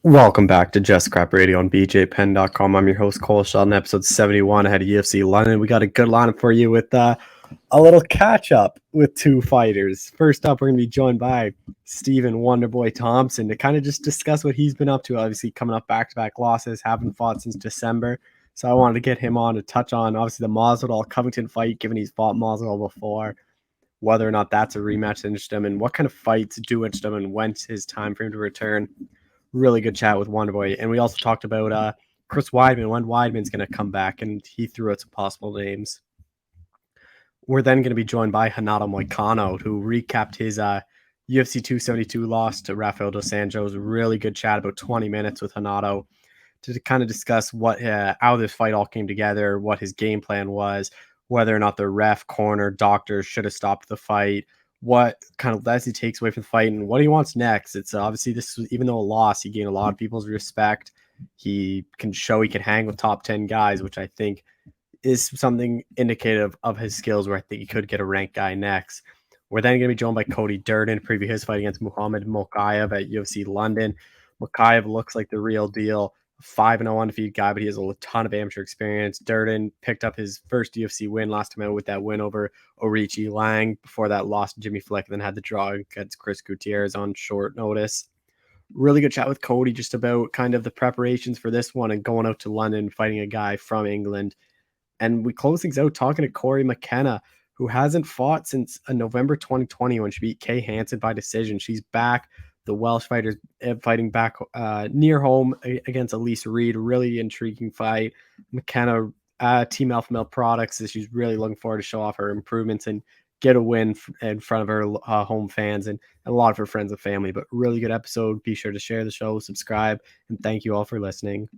Welcome back to Just Scrap Radio on BJPenn.com. I'm your host, Cole Shelton, episode 71 ahead of UFC London. We got a good lineup for you with a little catch-up with two fighters. First up, we're going to be joined by Stephen Wonderboy Thompson to kind of just discuss what he's been up to, obviously coming up back-to-back losses, haven't fought since December. So I wanted to get him on to touch on, obviously, the Masvidal Covington fight, given he's fought Masvidal before, whether or not that's a rematch that interests him, and what kind of fights do interest him, and when's his time for him to return. Really good chat with Wonderboy. And we also talked about Chris Weidman, when Weidman's going to come back, and he threw out some possible names. We're then going to be joined by Renato Moicano, who recapped his UFC 272 loss to Rafael dos Anjos. Really good chat, about 20 minutes with Renato to kind of discuss how this fight all came together, what his game plan was, whether or not the ref, corner, doctors should have stopped the fight, what kind of lessons he takes away from the fight, and what he wants next. It's obviously this, even though a loss, he gained a lot of people's respect. He can show he can hang with top 10 guys, which I think is something indicative of his skills, where I think he could get a ranked guy next. We're then going to be joined by Cody Durden to preview his fight against Muhammad Mokaev at UFC London. Mokaev looks like the real deal. 5-0 undefeated guy, but he has a ton of amateur experience. Durden picked up his first UFC win last time out with that win over Orichi Lang. Before that, lost to Jimmy Flick, and then had the draw against Chris Gutierrez on short notice. Really good chat with Cody just about kind of the preparations for this one and going out to London, fighting a guy from England. And we close things out talking to Cory McKenna, who hasn't fought since November 2020 when she beat Kay Hansen by decision. She's back. The Welsh fighters fighting back near home against Elise Reed. Really intriguing fight. McKenna, Team Alpha Male Products, she's really looking forward to show off her improvements and get a win in front of her home fans and a lot of her friends and family. But really good episode. Be sure to share the show, subscribe, and thank you all for listening.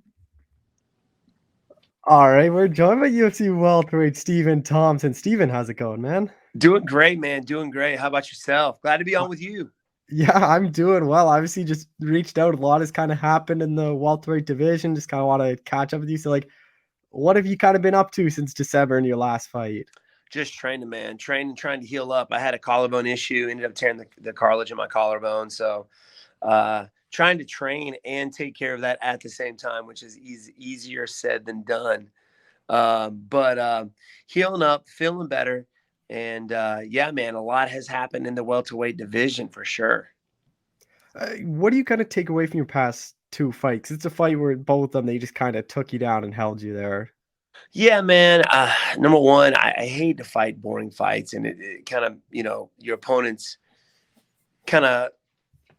All right, we're joined by UFC welterweight Stephen Thompson. Stephen, how's it going, man? Doing great, man. Doing great. How about yourself? Glad to be on with you. Yeah, I'm doing well. Obviously, just reached out. A lot has kind of happened in the welterweight division. Just kind of want to catch up with you. So, what have you kind of been up to since December in your last fight? Just training, man. Training, trying to heal up. I had a collarbone issue. Ended up tearing the cartilage in my collarbone. So, trying to train and take care of that at the same time, which is easier said than done. But healing up, feeling better. And yeah, man, a lot has happened in the welterweight division for sure. What do you kind of take away from your past two fights? It's a fight where both of them, they just kind of took you down and held you there. Yeah, man. Number one, I hate to fight boring fights, and it kind of, your opponents kind of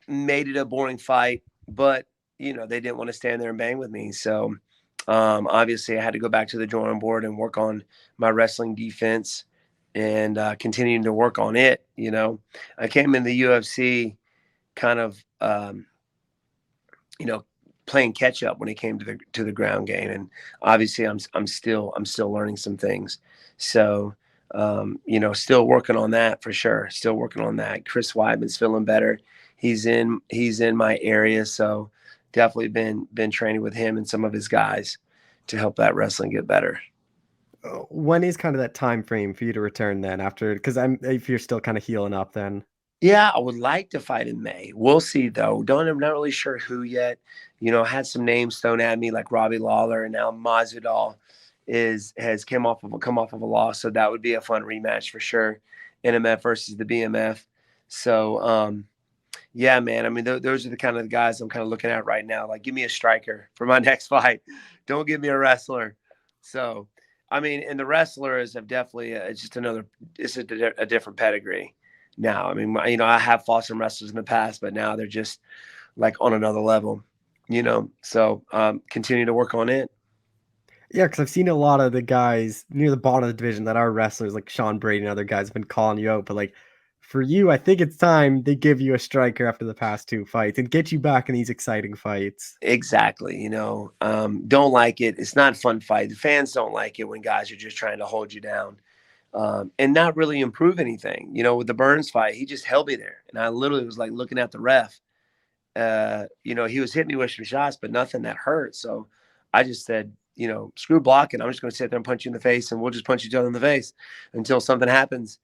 made it a boring fight, but they didn't want to stand there and bang with me. So obviously I had to go back to the drawing board and work on my wrestling defense and continuing to work on it. I came in the UFC kind of, playing catch up when it came to the ground game. And obviously I'm still learning some things. So, still working on that for sure. Still working on that. Chris Weidman's feeling better. He's in my area. So definitely been training with him and some of his guys to help that wrestling get better. When is kind of that time frame for you to return then after, because if you're still kind of healing up then? Yeah, I would like to fight in May. We'll see though. I'm not really sure who yet. I had some names thrown at me like Robbie Lawler, and now Masvidal has come off of a loss. So that would be a fun rematch for sure. NMF versus the BMF. So yeah, man. I mean, those are the kind of guys I'm kind of looking at right now. Like, give me a striker for my next fight. Don't give me a wrestler. So, I mean, and the wrestlers have definitely it's just a different pedigree now. I mean, I have fought some wrestlers in the past, but now they're just like on another level, So continue to work on it. Yeah, because I've seen a lot of the guys near the bottom of the division that are wrestlers, like Sean Brady and other guys have been calling you out. But for you, I think it's time they give you a striker after the past two fights and get you back in these exciting fights. Exactly. Don't like it. It's not a fun fight. The fans don't like it when guys are just trying to hold you down. And not really improve anything. With the Burns fight, he just held me there. And I literally was like looking at the ref. He was hitting me with some shots, but nothing that hurt. So I just said, screw blocking. I'm just going to sit there and punch you in the face, and we'll just punch each other in the face until something happens.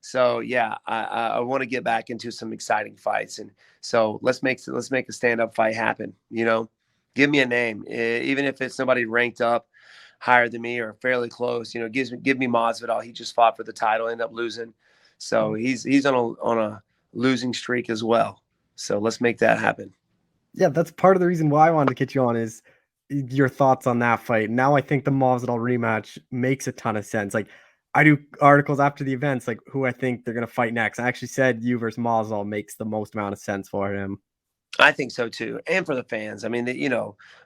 So yeah, I want to get back into some exciting fights, and so let's make a stand up fight happen. Give me a name, even if it's somebody ranked up higher than me or fairly close. Give me Masvidal. He just fought for the title, ended up losing, so he's on a losing streak as well. So let's make that happen. Yeah, that's part of the reason why I wanted to get you on is your thoughts on that fight. Now I think the Masvidal rematch makes a ton of sense. Like I do articles after the events, like who I think they're gonna fight next. I actually said you versus Masvidal makes the most amount of sense for him. I think so too, and for the fans. I mean,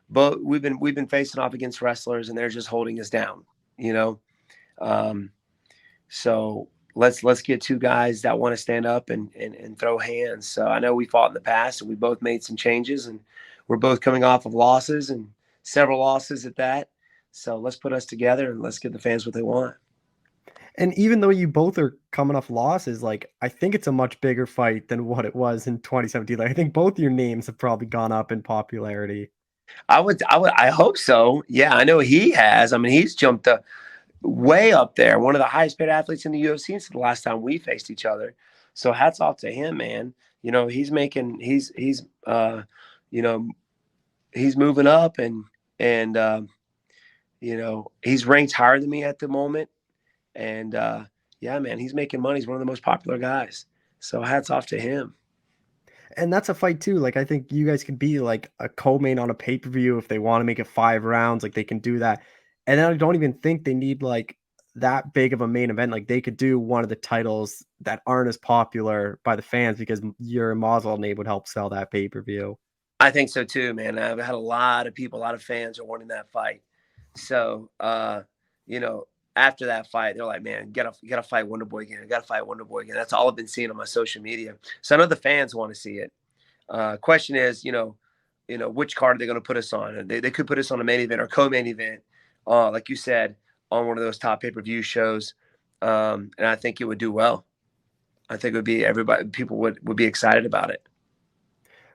but we've been facing off against wrestlers, and they're just holding us down. You know, um, so let's get two guys that want to stand up and throw hands. So I know we fought in the past, and we both made some changes, and we're both coming off of losses and several losses at that. So let's put us together and let's give the fans what they want. And even though you both are coming off losses, like I think it's a much bigger fight than what it was in 2017. Like I think both your names have probably gone up in popularity. I hope so. Yeah, I know he has. I mean, he's jumped way up there, one of the highest paid athletes in the UFC since the last time we faced each other. So hats off to him, man. You know, he's moving up and he's ranked higher than me at the moment. And yeah, man, he's making money. He's one of the most popular guys. So hats off to him. And that's a fight too. Like I think you guys could be like a co-main on a pay-per-view if they want to make it 5 rounds, like they can do that. And then I don't even think they need like that big of a main event. Like they could do one of the titles that aren't as popular by the fans because your Masvidal name would help sell that pay-per-view. I think so too, man. I've had a lot of people, a lot of fans are wanting that fight. So, after that fight, they're like, man, you gotta fight Wonderboy again. I gotta fight Wonderboy again. That's all I've been seeing on my social media. So I know the fans want to see it. Question is, which card are they going to put us on? They could put us on a main event or co-main event, like you said, on one of those top pay-per-view shows. And I think it would do well. I think it would be people would be excited about it.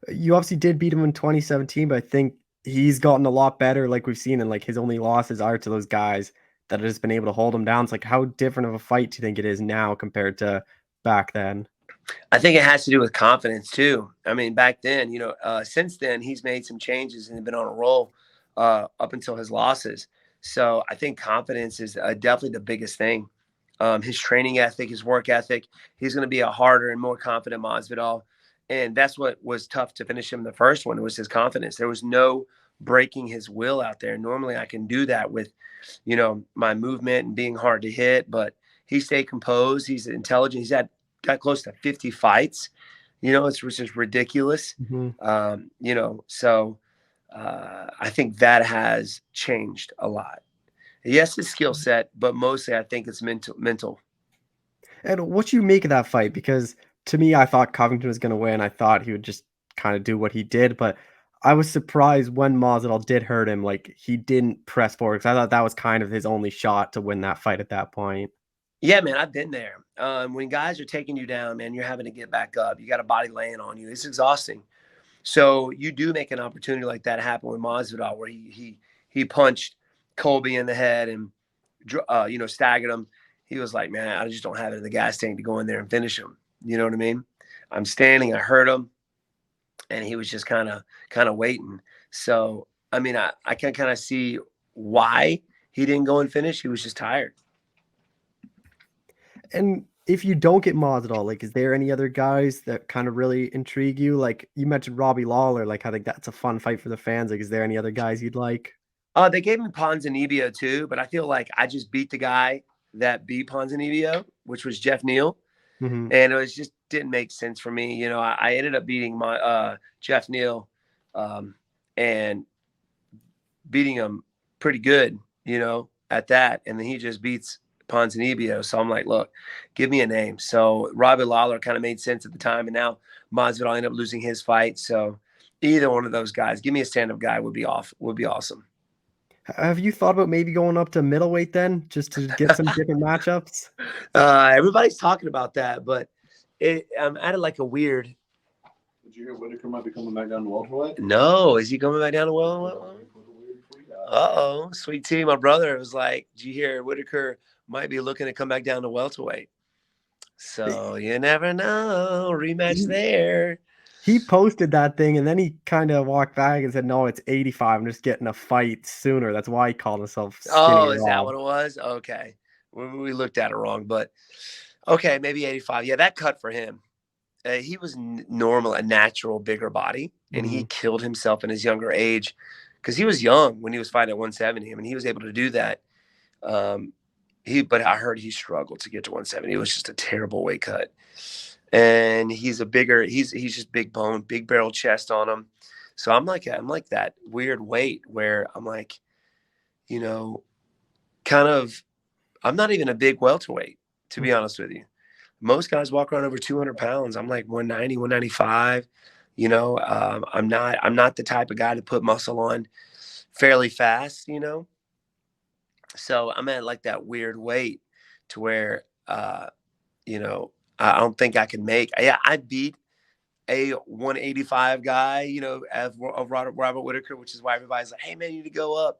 You obviously did beat him in 2017, but I think he's gotten a lot better, like we've seen, and like his only losses are to those guys that have just been able to hold him down. It's like how different of a fight do you think it is now compared to back then? I think it has to do with confidence too. I mean, back then, since then he's made some changes and been on a roll up until his losses. So I think confidence is definitely the biggest thing. His training ethic, his work ethic. He's going to be a harder and more confident Masvidal. And that's what was tough to finish him the first one. It was his confidence. There was no breaking his will out there. Normally I can do that with, my movement and being hard to hit, but he stayed composed. He's intelligent. Got close to 50 fights. It's just ridiculous. Mm-hmm. So I think that has changed a lot. Yes, his skill set, but mostly I think it's mental. And what you make of that fight? Because to me, I thought Covington was going to win. I thought he would just kind of do what he did, but I was surprised when Masvidal did hurt him. Like he didn't press forward because I thought that was kind of his only shot to win that fight at that point. Yeah, man, I've been there. When guys are taking you down, man, you're having to get back up. You got a body laying on you. It's exhausting. So you do make an opportunity like that happen with Masvidal, where he punched Colby in the head and staggered him. He was like, man, I just don't have it in the gas tank to go in there and finish him. You know what I mean? I'm standing. I heard him, and he was just kind of waiting. So I mean, I can kind of see why he didn't go and finish. He was just tired. And if you don't get Masvidal, like, is there any other guys that kind of really intrigue you? Like you mentioned Robbie Lawler. Like I think that's a fun fight for the fans. Like, is there any other guys you'd like? They gave me Ponzinibbio too, but I feel like I just beat the guy that beat Ponzinibbio, which was Jeff Neal. Mm-hmm. And it just didn't make sense for me. I ended up beating my Jeff Neal and beating him pretty good, at that. And then he just beats Ponzinibbio. So I'm like, look, give me a name. So Robbie Lawler kind of made sense at the time. And now Masvidal ended up losing his fight. So either one of those guys, give me a stand-up guy would be awesome. Have you thought about maybe going up to middleweight then, just to get some different matchups? Everybody's talking about that, but I'm at it like a weird. Did you hear Whitaker might be coming back down to welterweight? No, is he coming back down to welterweight? Sweet tea. My brother was like, "Did you hear Whitaker might be looking to come back down to welterweight?" So you never know. Rematch there. He posted that thing and then he kind of walked back and said, "No, it's 85. I'm just getting a fight sooner." That's why he called himself Skinny Oh, is that Rob. what it was? Okay. We looked at it wrong, but okay, maybe 85. Yeah, that cut for him. He was normal, a natural, bigger body, and he killed himself in his younger age because he was young when he was fighting at 170. I mean, he was able to do that. But I heard he struggled to get to 170. It was just a terrible weight cut. And he's just big bone, big barrel chest on him. So I'm like that weird weight where I'm like, kind of, I'm not even a big welterweight, to be honest with you. Most guys walk around over 200 pounds. I'm like 190, 195. I'm not the type of guy to put muscle on fairly fast, So I'm at like that weird weight to where, I don't think I can make. Yeah, I beat a 185 guy, of Robert Whitaker, which is why everybody's like, "Hey man, you need to go up."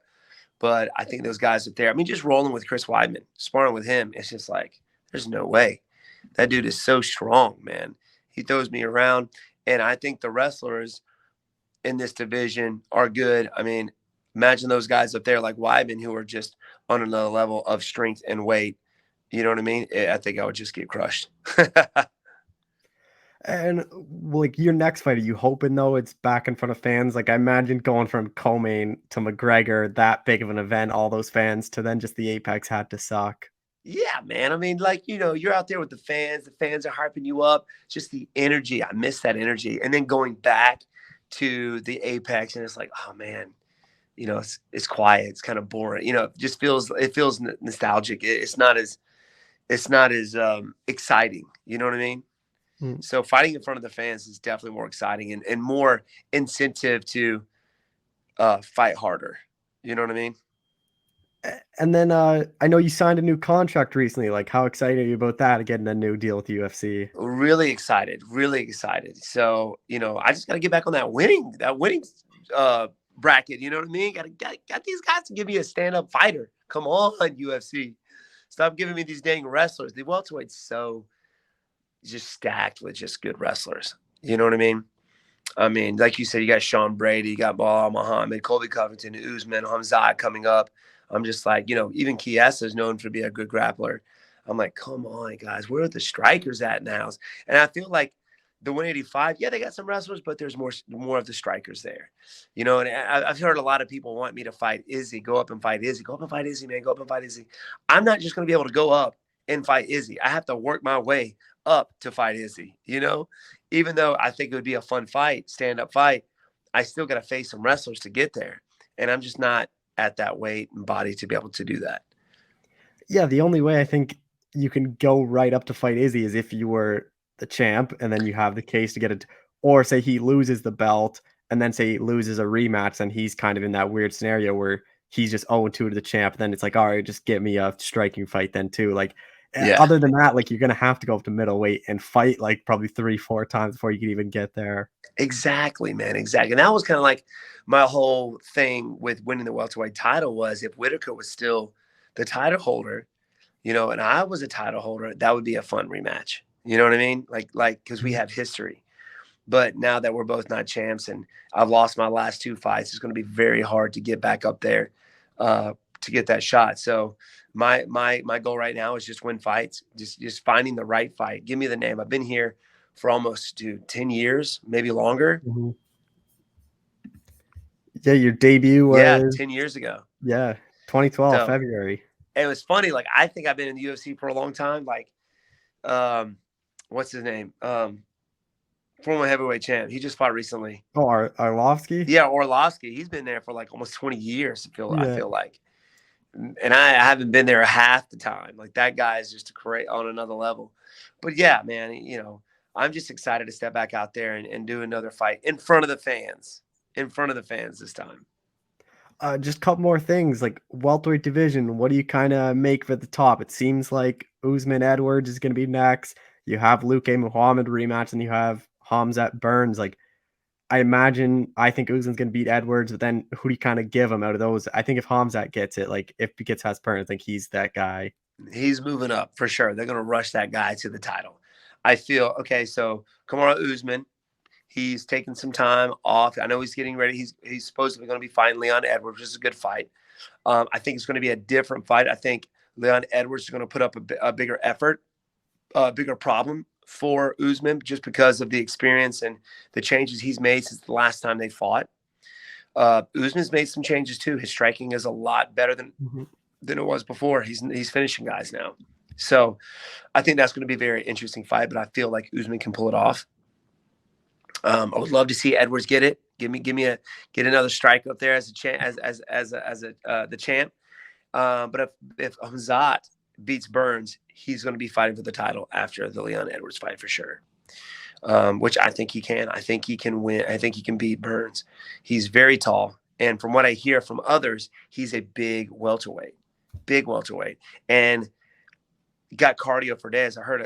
But I think those guys up there. I mean, just rolling with Chris Weidman, sparring with him, it's just like there's no way. That dude is so strong, man. He throws me around, and I think the wrestlers in this division are good. I mean, imagine those guys up there like Weidman who are just on another level of strength and weight. You know what I mean? I think I would just get crushed. And like your next fight, are you hoping though it's back in front of fans? Like I imagine going from co-main to McGregor, that big of an event, all those fans, to then just the Apex had to suck. Yeah, man. I mean, like, you're out there with the fans. The fans are hyping you up. Just the energy. I miss that energy. And then going back to the Apex, and it's like, oh man, it's quiet. It's kind of boring. It just feels nostalgic. It's not as exciting. You know what I mean? So fighting in front of the fans is definitely more exciting and more incentive to fight harder. You know what I mean? And then I know you signed a new contract recently. Like, how excited are you about that? Getting a new deal with the UFC? Really excited, really excited. So, I just got to get back on that winning bracket. You know what I mean? Got these guys to give me a stand-up fighter. Come on, UFC. Stop giving me these dang wrestlers. The welterweight's so just stacked with just good wrestlers. You know what I mean? I mean, like you said, you got Sean Brady, you got Bilal Muhammad, Colby Covington, Usman, Hamzat coming up. I'm just like, even Chiesa is known to be a good grappler. I'm like, come on, guys, where are the strikers at now? And I feel like the 185, yeah, they got some wrestlers, but there's more of the strikers there. And I've heard a lot of people want me to fight Izzy, go up and fight Izzy. Go up and fight Izzy, man, go up and fight Izzy. I'm not just going to be able to go up and fight Izzy. I have to work my way up to fight Izzy, even though I think it would be a fun fight, stand-up fight, I still got to face some wrestlers to get there. And I'm just not at that weight and body to be able to do that. Yeah, the only way I think you can go right up to fight Izzy is if you were the champ and then you have the case to get it, or say he loses the belt and then say he loses a rematch and he's kind of in that weird scenario where he's just 0-2 to the champ. Then it's like, all right, just get me a striking fight then too. Like, other than that, like you're going to have to go up to middleweight and fight like probably 3-4 times before you can even get there. Exactly, man. Exactly. And that was kind of like my whole thing with winning the welterweight title was if Whitaker was still the title holder, and I was a title holder, that would be a fun rematch. You know what I mean? Like, cause we have history, but now that we're both not champs and I've lost my last 2 fights, it's going to be very hard to get back up there, to get that shot. So my goal right now is just win fights, just finding the right fight. Give me the name. I've been here for almost 10 years, maybe longer. Mm-hmm. Yeah, your debut was 10 years ago. Yeah, 2012 February. It was funny. Like I think I've been in the UFC for a long time. Like, what's his name? Former heavyweight champ. He just fought recently. Oh, Arlovsky? Yeah, Orlovsky. He's been there for like almost 20 years. I feel like, and I haven't been there half the time. Like that guy is just on another level. But yeah, man, I'm just excited to step back out there and do another fight in front of the fans. In front of the fans this time. Just a couple more things, like welterweight division. What do you kind of make for the top? It seems like Usman Edwards is going to be next. You have Luke A. Muhammad rematch, and you have Hamzat Burns. Like, I think Usman's going to beat Edwards, but then who do you kind of give him out of those? I think if Hamzat gets it, like if he gets Burns, I think he's that guy. He's moving up for sure. They're going to rush that guy to the title. I feel okay. So Kamaru Usman, he's taking some time off. I know he's getting ready. He's supposedly going to be fighting Leon Edwards, which is a good fight. I think it's going to be a different fight. I think Leon Edwards is going to put up a bigger effort, a bigger problem for Usman just because of the experience and the changes he's made since the last time they fought. Usman's made some changes too. His striking is a lot better than it was before. He's finishing guys now. So I think that's going to be a very interesting fight, but I feel like Usman can pull it off. I would love to see Edwards get it. Get another strike up there as a champ, the champ. But if Hamzat beats Burns, he's going to be fighting for the title after the Leon Edwards fight for sure. Which I think he can. I think he can win. I think he can beat Burns. He's very tall, and from what I hear from others, he's a big welterweight, and got cardio for days. I heard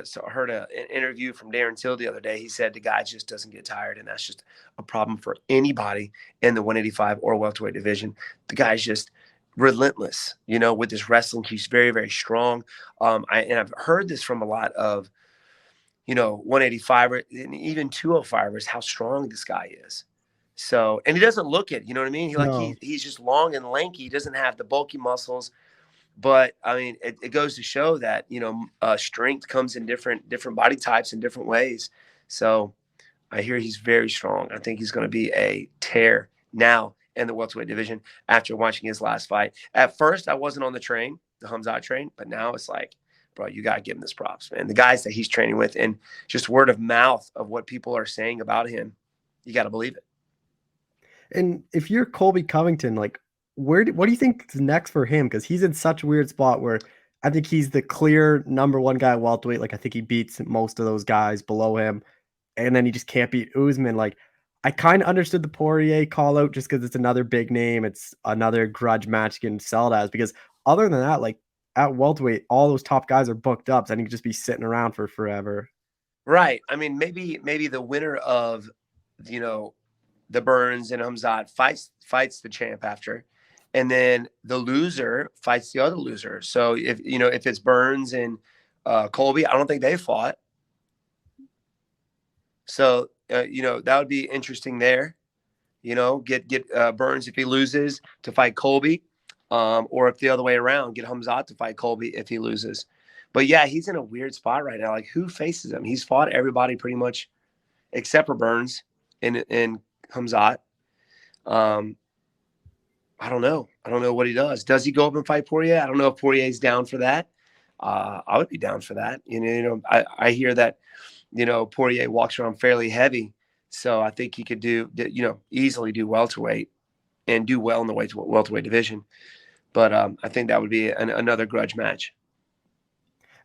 an interview from Darren Till the other day. He said the guy just doesn't get tired, and that's just a problem for anybody in the 185 or welterweight division. The guy's just relentless, with his wrestling. He's very, very strong. I've heard this from a lot of, 185 and even 205ers, how strong this guy is. So, and he doesn't look it, you know what I mean? He's just long and lanky. He doesn't have the bulky muscles. But I mean, it goes to show that, strength comes in different body types in different ways. So I hear he's very strong. I think he's going to be a tear now in the welterweight division after watching his last fight. At first, I wasn't on the Hamzat train, but now it's like, bro, you got to give him this props, man. The guys that he's training with and just word of mouth of what people are saying about him, you got to believe it. And if you're Colby Covington, like, what do you think is next for him? Because he's in such a weird spot where I think he's the clear number one guy at welterweight. Like, I think he beats most of those guys below him, and then he just can't beat Usman. Like, I kind of understood the Poirier call out just because it's another big name. It's another grudge match you can sell it as, because other than that, like, at welterweight, all those top guys are booked up, so I think he could just be sitting around for forever. Right. I mean, maybe the winner of, the Burns and Hamzat fights the champ after. And then the loser fights the other loser. So if it's Burns and Colby, I don't think they fought. So that would be interesting there. Get Burns if he loses to fight Colby, or if the other way around, get Hamzat to fight Colby if he loses. But yeah, he's in a weird spot right now. Like, who faces him? He's fought everybody pretty much except for Burns and Hamzat. I don't know. I don't know what he does. Does he go up and fight Poirier? I don't know if Poirier's down for that. I would be down for that. I hear that, Poirier walks around fairly heavy. So I think he could easily do welterweight and do well in the welterweight division. But I think that would be another grudge match.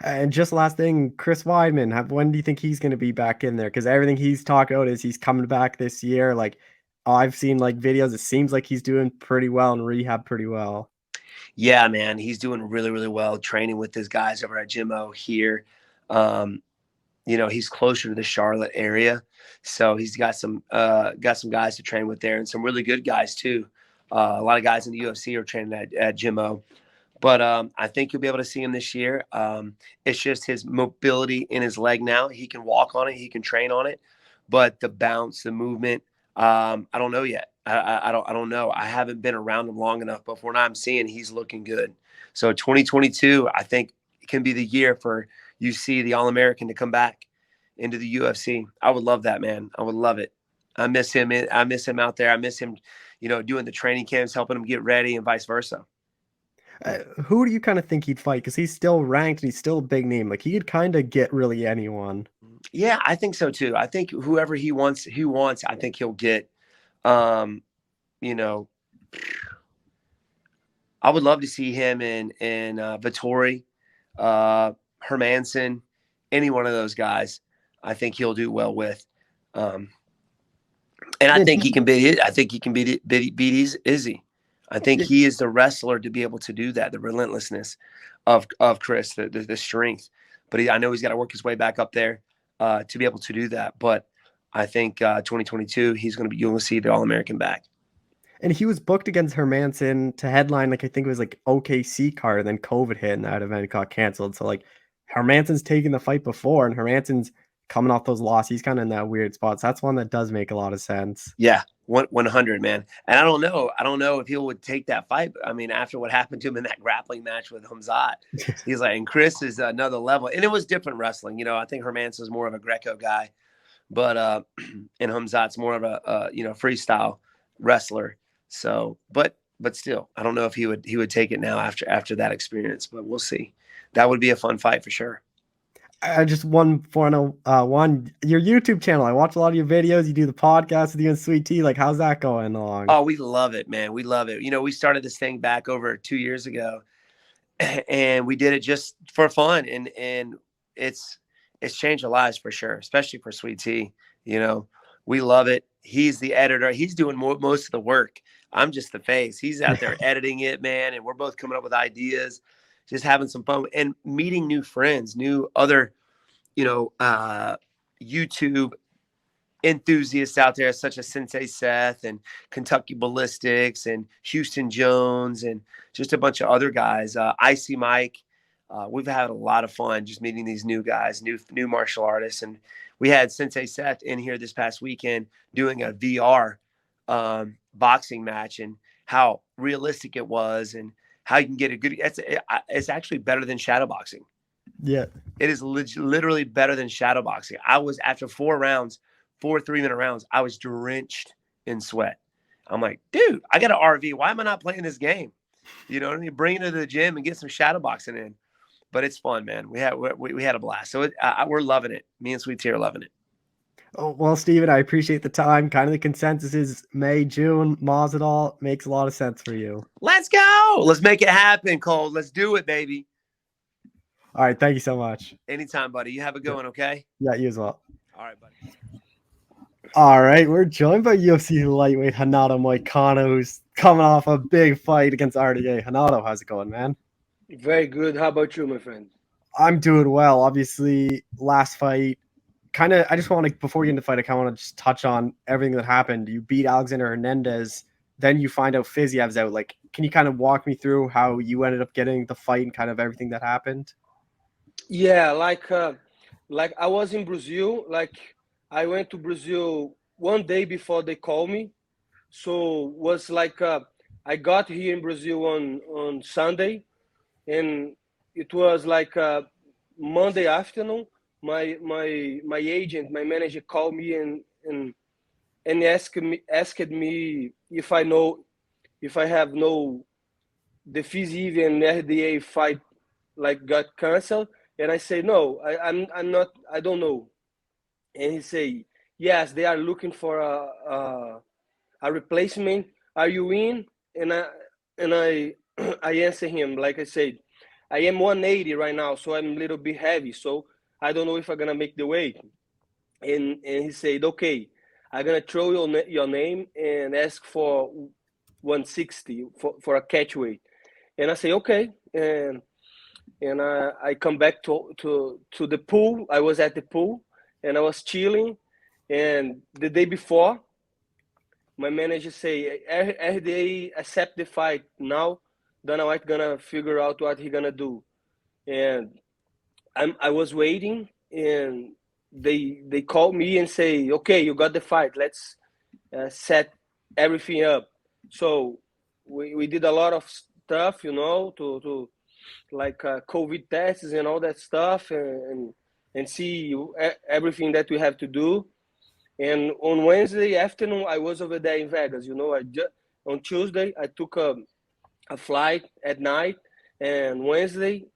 And just last thing, Chris Weidman, when do you think he's going to be back in there? Because everything he's talked about is he's coming back this year. Like, I've seen videos. It seems like he's doing pretty well and rehab pretty well. Yeah, man, he's doing really, really well training with his guys over at Jimmo here. He's closer to the Charlotte area, so he's got some guys to train with there, and some really good guys too. A lot of guys in the UFC are training at Jimmo. But I think you'll be able to see him this year. It's just his mobility in his leg now. He can walk on it. He can train on it. But the bounce, the movement, I don't know yet. I don't know. I haven't been around him long enough. But from what I'm seeing, he's looking good. So 2022, I think, can be the year for UC, the All-American, to come back into the UFC. I would love that, man. I would love it. I miss him. I miss him out there. I miss him, doing the training camps, helping him get ready, and vice versa. Who do you kind of think he'd fight? Because he's still ranked and he's still a big name. Like, he could kind of get really anyone. Yeah, I think so too. I think whoever he wants, I think he'll get. I would love to see him in Vettori, Hermanson, any one of those guys. I think he'll do well with. And I think he can beat it. I think he can beat Izzy. I think he is the wrestler to be able to do that, the relentlessness of Chris, the strength. But I know he's got to work his way back up there to be able to do that. But I think 2022, you're going to see the All-American back. And he was booked against Hermanson to headline, like I think it was like OKC card, and then COVID hit and that event got canceled. So like Hermanson's taking the fight before, and Hermanson's coming off those losses. He's kind of in that weird spot. So that's one that does make a lot of sense. Yeah, 100, man. And I don't know if he would take that fight. I mean, after what happened to him in that grappling match with Hamzat, he's like, and Chris is another level. And it was different wrestling. You know, I think Hermanson's more of a Greco guy, but and Hamzat's more of a freestyle wrestler. So, but still, I don't know if he would take it now after that experience, but we'll see. That would be a fun fight for sure. Just one your YouTube channel. I watch a lot of your videos. You do the podcast with you and Sweet Tea. Like, how's that going along? Oh, we love it, man. We love it. You know, we started this thing back over 2 years ago, and we did it just for fun, and it's changed our lives for sure, especially for Sweet Tea. You know, we love it. He's the editor. He's doing most of the work. I'm just the face. He's out there editing it, man, and we're both coming up with ideas, just having some fun and meeting new friends, new other, YouTube enthusiasts out there, such as Sensei Seth and Kentucky Ballistics and Houston Jones and just a bunch of other guys. Icy Mike. We've had a lot of fun just meeting these new guys, new martial artists. And we had Sensei Seth in here this past weekend doing a VR boxing match, and how realistic it was, and how you can get a good. It's actually better than shadow boxing. Yeah, it is literally better than shadow boxing. I was, after 4 3-minute rounds, I was drenched in sweat. I'm like, dude, I got an RV. Why am I not playing this game? You know what I mean? Bring it to the gym and get some shadow boxing in. But it's fun, man. We had a blast. So we're loving it. Me and Sweet Tea are loving it. Oh, well, Stephen, I appreciate the time. Kind of the consensus is May, June, Masvidal makes a lot of sense for you. Let's go. Let's make it happen, Cole. Let's do it, baby. All right. Thank you so much. Anytime, buddy. You have a good one, okay? Yeah, you as well. All right, buddy. All right. We're joined by UFC lightweight Renato Moicano, who's coming off a big fight against RDA. Renato, how's it going, man? Very good. How about you, my friend? I'm doing well. Obviously, last fight, I just want to, before we get into the fight, I kind of want to just touch on everything that happened. You beat Alexander Hernandez, then you find out Fiziev's out. Like, can you kind of walk me through how you ended up getting the fight and kind of everything that happened? Yeah, like I was in Brazil. Like, I went to Brazil one day before they called me. So was like I got here in Brazil on Sunday, and it was like Monday afternoon. My agent, my manager called me and asked me if I have no the Fiziev and RDA fight like got canceled, and I say no, I'm not, I don't know. And he say, yes, they are looking for a replacement. Are you in? And I answer him, like I said, I am 180 right now, so I'm a little bit heavy, so I don't know if I'm gonna make the weight. And he said, okay, I'm gonna throw your name and ask for 160 for a catch weight. And I say, okay. And I come back to the pool. I was at the pool and I was chilling. And the day before, my manager say, RDA accept the fight now. Dana White gonna figure out what he gonna do. And I was waiting, and they called me and say, okay, you got the fight. Let's set everything up. So we did a lot of stuff, to like COVID tests and all that stuff, and see everything that we have to do. And on Wednesday afternoon, I was over there in Vegas. On Tuesday, I took a flight at night, and Wednesday,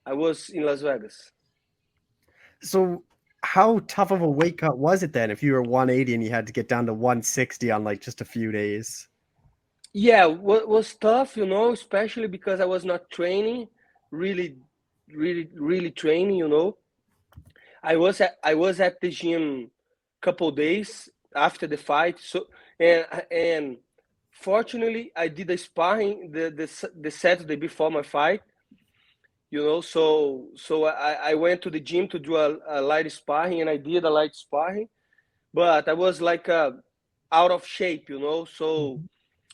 I was in Las Vegas. So how tough of a weight cut was it then if you were 180 and you had to get down to 160 on like just a few days? Yeah, was tough, especially because I was not training, really training, I was at the gym a couple days after the fight. So and fortunately I did a sparring the Saturday before my fight. So I went to the gym to do a light sparring, and I did a light sparring, but I was like out of shape, so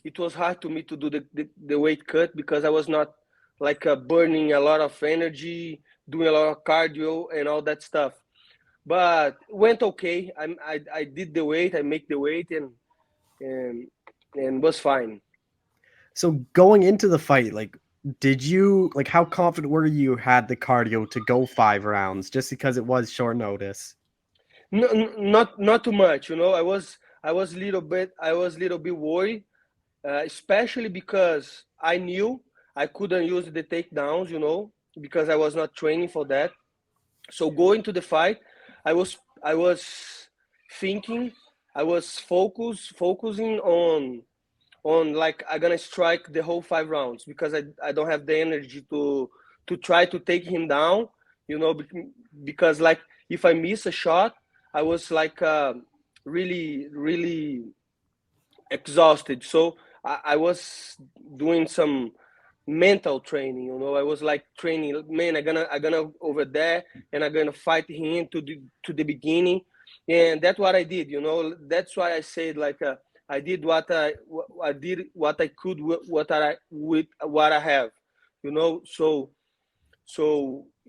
it was hard to me to do the weight cut because I was not like burning a lot of energy, doing a lot of cardio and all that stuff. But went okay. I did the weight, I make the weight, and was fine. So going into the fight, like, did you like how confident were you had the cardio to go 5 rounds just because it was short notice? No, not too much. You know, I was little bit worried, especially because I knew I couldn't use the takedowns. You know, because I was not training for that. So going to the fight, I was thinking, I was focusing on like I'm gonna strike the whole 5 rounds because I don't have the energy to try to take him down, you know, because like if I miss a shot, I was like really exhausted. So I was doing some mental training, you know. I was like training, man, I'm gonna over there and I'm gonna fight him to the beginning, and that's what I did, you know. That's why I said like I did what I could with what I have, you know. So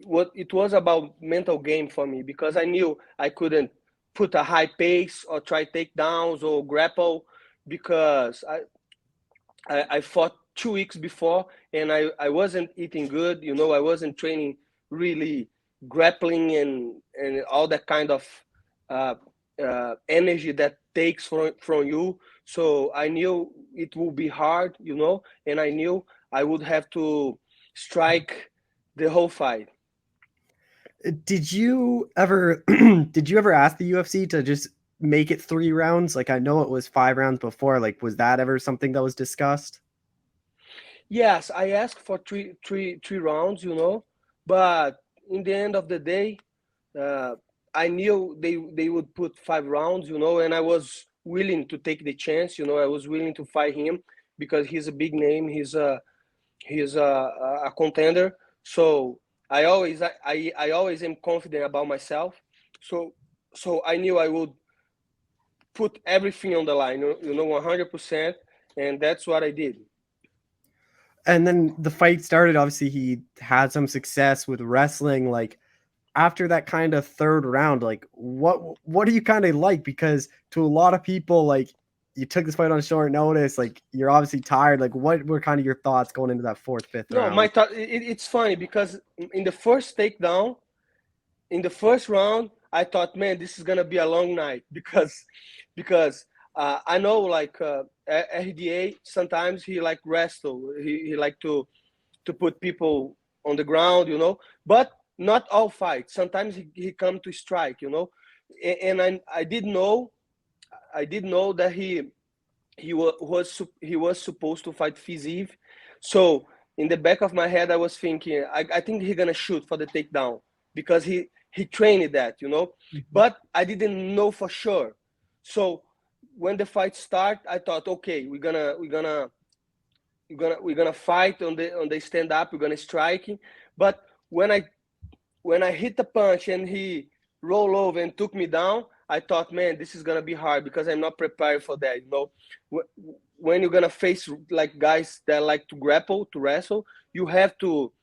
what it was about mental game for me because I knew I couldn't put a high pace or try takedowns or grapple because I fought 2 weeks before and I wasn't eating good, you know. I wasn't training really grappling and all that kind of energy that takes from you. So I knew it would be hard, you know, and I knew I would have to strike the whole fight. Did you ever did you ever ask the UFC to just make it 3 rounds? Like I know it was 5 rounds before. Like was that ever something that was discussed? Yes, I asked for three rounds, you know, but in the end of the day, uh, I knew they would put 5 rounds, you know, and I was willing to take the chance, you know. I was willing to fight him because he's a big name. He's a contender. So I always am confident about myself. So I knew I would put everything on the line, you know, 100%, and that's what I did. And then the fight started. Obviously, he had some success with wrestling. Like after that kind of third round, like what do you kind of like? Because to a lot of people, like you took this fight on short notice. Like you're obviously tired. Like what were kind of your thoughts going into that fourth, fifth No, my round? thought, it's funny because in the first takedown, in the first round, I thought, man, this is gonna be a long night because I know like RDA sometimes he like wrestle, he like to put people on the ground, you know, but not all fights. Sometimes he come to strike, you know, and I did know that he was supposed to fight Fiziev. So in the back of my head, I was thinking, I think he's gonna shoot for the takedown because he trained that, you know. But I didn't know for sure. So when the fight start, I thought, okay, we're gonna fight on the stand up. We're gonna strike. But when I hit the punch and he rolled over and took me down, I thought, man, this is gonna be hard because I'm not prepared for that. You know, when you're gonna face like guys that like to grapple, to wrestle, you have to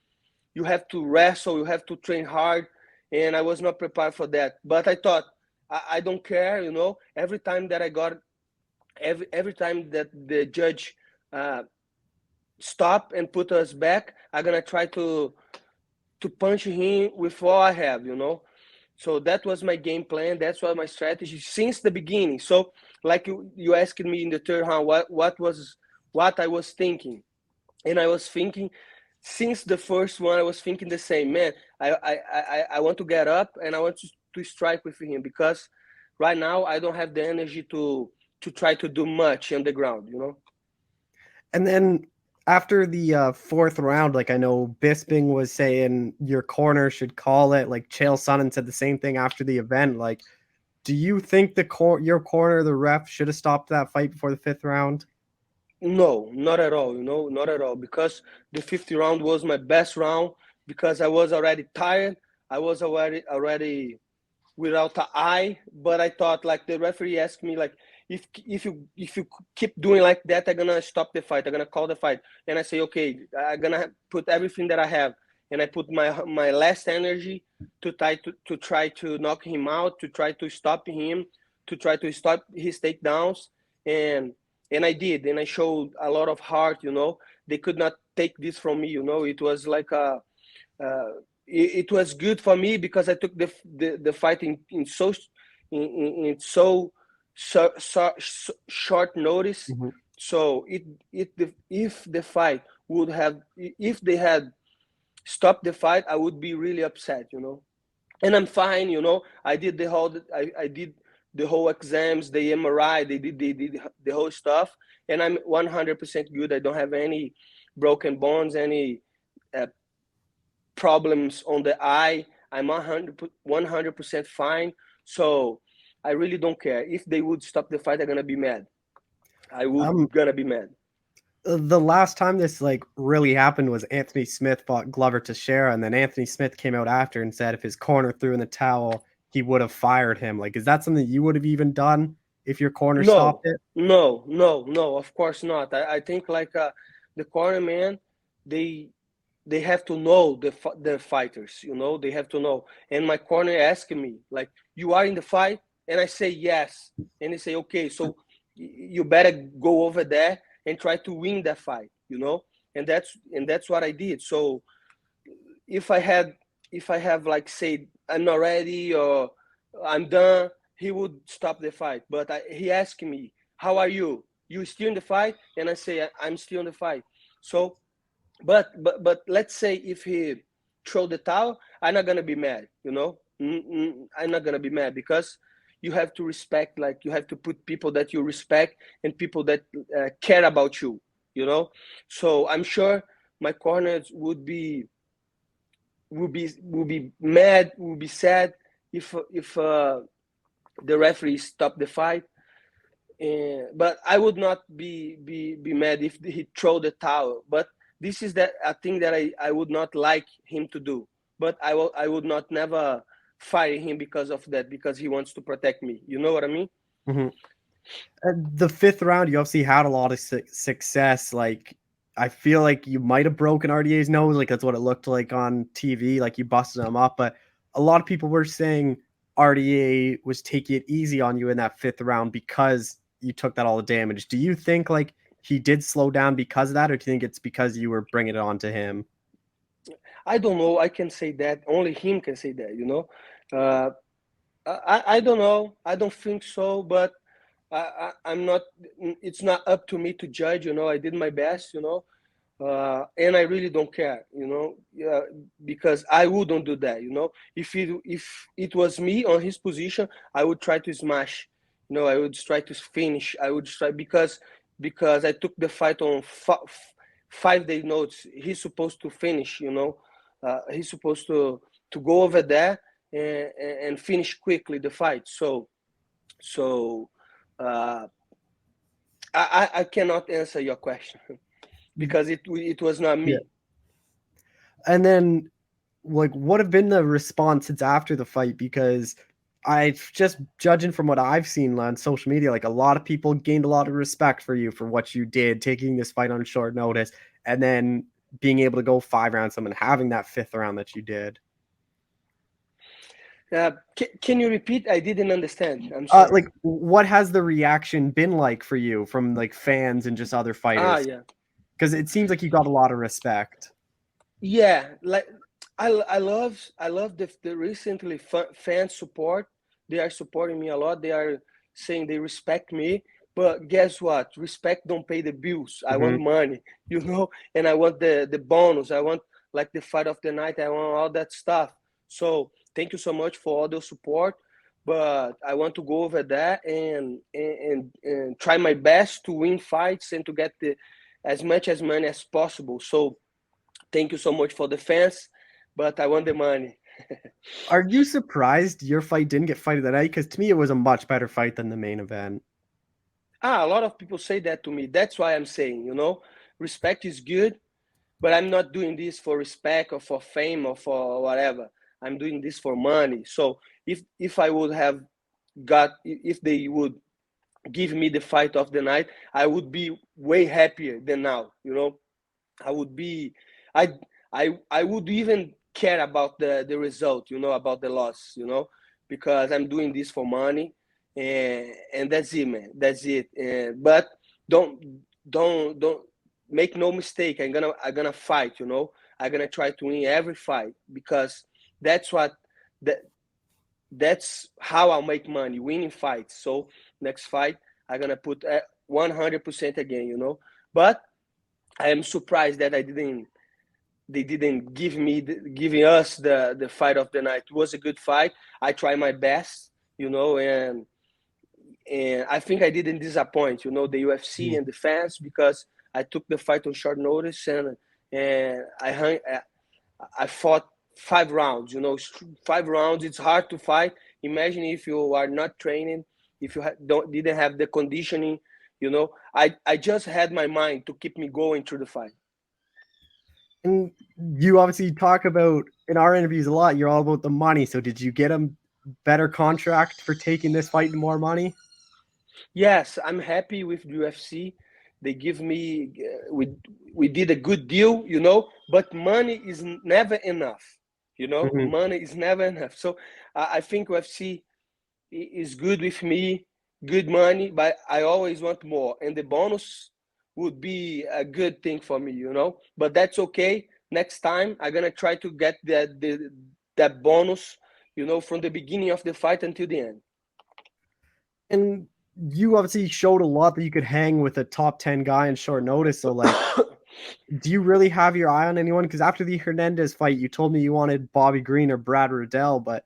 wrestle, you have to train hard, and I was not prepared for that. But I thought, I don't care, you know. Every time that I got, every time that the judge stop and put us back, I'm gonna try to punch him with all I have, you know. So that was my game plan. That's what my strategy since the beginning. So like you asked me in the third round, what I was thinking, and I was thinking since the first one, I was thinking the same, man. I want to get up and I want to strike with him because right now I don't have the energy to try to do much on the ground, you know. And then after the fourth round, like I know Bisping was saying your corner should call it. Like Chael Sonnen said the same thing after the event. Like, do you think your corner, the ref, should have stopped that fight before the fifth round? No, not at all, you know, not at all. Because the 50th round was my best round because I was already tired. I was already without an eye. But I thought like the referee asked me like if you keep doing like that, I'm gonna stop the fight. I'm gonna call the fight, and I say, okay, I'm gonna put everything that I have, and I put my last energy to try to knock him out, to try to stop him, to try to stop his takedowns, and I did, and I showed a lot of heart. They could not take this from me. It was like it was good for me because I took the fight in so short notice. Mhm. So if the fight would have, if they had stopped the fight, I would be really upset. And I'm fine. I did I did the whole exams, the MRI, they did the whole stuff, and I'm 100% good. I don't have any broken bones, any problems on the eye. I'm 100% fine. So I really don't care. If they would stop the fight, I'm gonna be mad. I would gonna be mad. The last time this like really happened was Anthony Smith fought Glover Teixeira, and then Anthony Smith came out after and said if his corner threw in the towel, he would have fired him. Like, is that something you would have even done if your corner stopped it? No, of course not. I think like the corner man, they have to know the fighters. They have to know. And my corner asking me like, "You are in the fight?" And I say yes, and they say, "Okay, so you better go over there and try to win that fight." And that's what I did. So if I have like said I'm not ready or I'm done, he would stop the fight. But he asked me, "How are you? You still in the fight?" And I say, "I'm still in the fight." So, but let's say if he throw the towel, I'm not gonna be mad. I'm not gonna be mad because you have to respect. Like, you have to put people that you respect and people that care about you. So I'm sure my corners would be mad, would be sad if the referee stopped the fight. But I would not be mad if he throw the towel. But this is a thing that I would not like him to do. But I would not never fire him because of that, because he wants to protect me. You know what I mean? Mm-hmm. The fifth round, you obviously had a lot of success. Like, I feel like you might have broken RDA's nose. Like, that's what it looked like on TV. Like, you busted him up. But a lot of people were saying RDA was taking it easy on you in that fifth round because you took that all the damage. Do you think, like, he did slow down because of that? Or do you think it's because you were bringing it on to him? I don't know. I can say that. Only him can say that, I don't know. I don't think so. But I'm not. It's not up to me to judge. I did my best. And I really don't care. Because I wouldn't do that. If it was me on his position, I would try to smash. I would try to finish. I would try because I took the fight on 5-day notes. He's supposed to finish. He's supposed to go over there and finish quickly the fight. So I cannot answer your question because it was not me. Yeah. And then, like, what have been the response since after the fight? Because just judging from what I've seen on social media, like, a lot of people gained a lot of respect for you for what you did, taking this fight on short notice, and then being able to go 5 rounds and having that fifth round that you did. Can you repeat? I didn't understand. I'm sorry. Like, what has the reaction been like for you from like fans and just other fighters? Yeah. Because it seems like you got a lot of respect. Yeah, like I love the recently fan support. They are supporting me a lot. They are saying they respect me. But guess what? Respect don't pay the bills. I want money, and I want the bonus. I want like the fight of the night. I want all that stuff. So thank you so much for all the support. But I want to go over there and try my best to win fights and to get as much as money as possible. So thank you so much for the fans, but I want the money. Are you surprised your fight didn't get fight of the night? Because to me, it was a much better fight than the main event. A lot of people say that to me. That's why I'm saying, respect is good, but I'm not doing this for respect or for fame or for whatever. I'm doing this for money. So if I would have if they would give me the fight of the night, I would be way happier than now. You know, I would be, I I would even care about the result. You know, about the loss. You know, because I'm doing this for money, and that's it, man. That's it. But don't don't make no mistake. I'm gonna fight. You know, I'm gonna try to win every fight because that's what that that's how I'll make money, winning fights. So next fight, I'm gonna put 100% again, you know. But I am surprised that they didn't giving us the fight of the night. It was a good fight. I tried my best, you know, and I think I didn't disappoint, you know, the UFC and the fans because I took the fight on short notice and I fought 5 rounds. You know, 5 rounds. It's hard to fight. Imagine if you are not training, if you didn't have the conditioning. You know, I just had my mind to keep me going through the fight. And you obviously talk about in our interviews a lot. You're all about the money. So did you get a better contract for taking this fight and more money? Yes, I'm happy with the UFC. They give me we did a good deal, you know, but money is never enough. You know, money is never enough. So I think UFC is good with me, good money, but I always want more. And the bonus would be a good thing for me, you know. But that's okay. Next time I'm gonna try to get that bonus, you know, from the beginning of the fight until the end. And you obviously showed a lot that you could hang with a top 10 guy in short notice. So like, do you really have your eye on anyone? Because after the Hernandez fight, you told me you wanted Bobby Green or Brad Riddell, but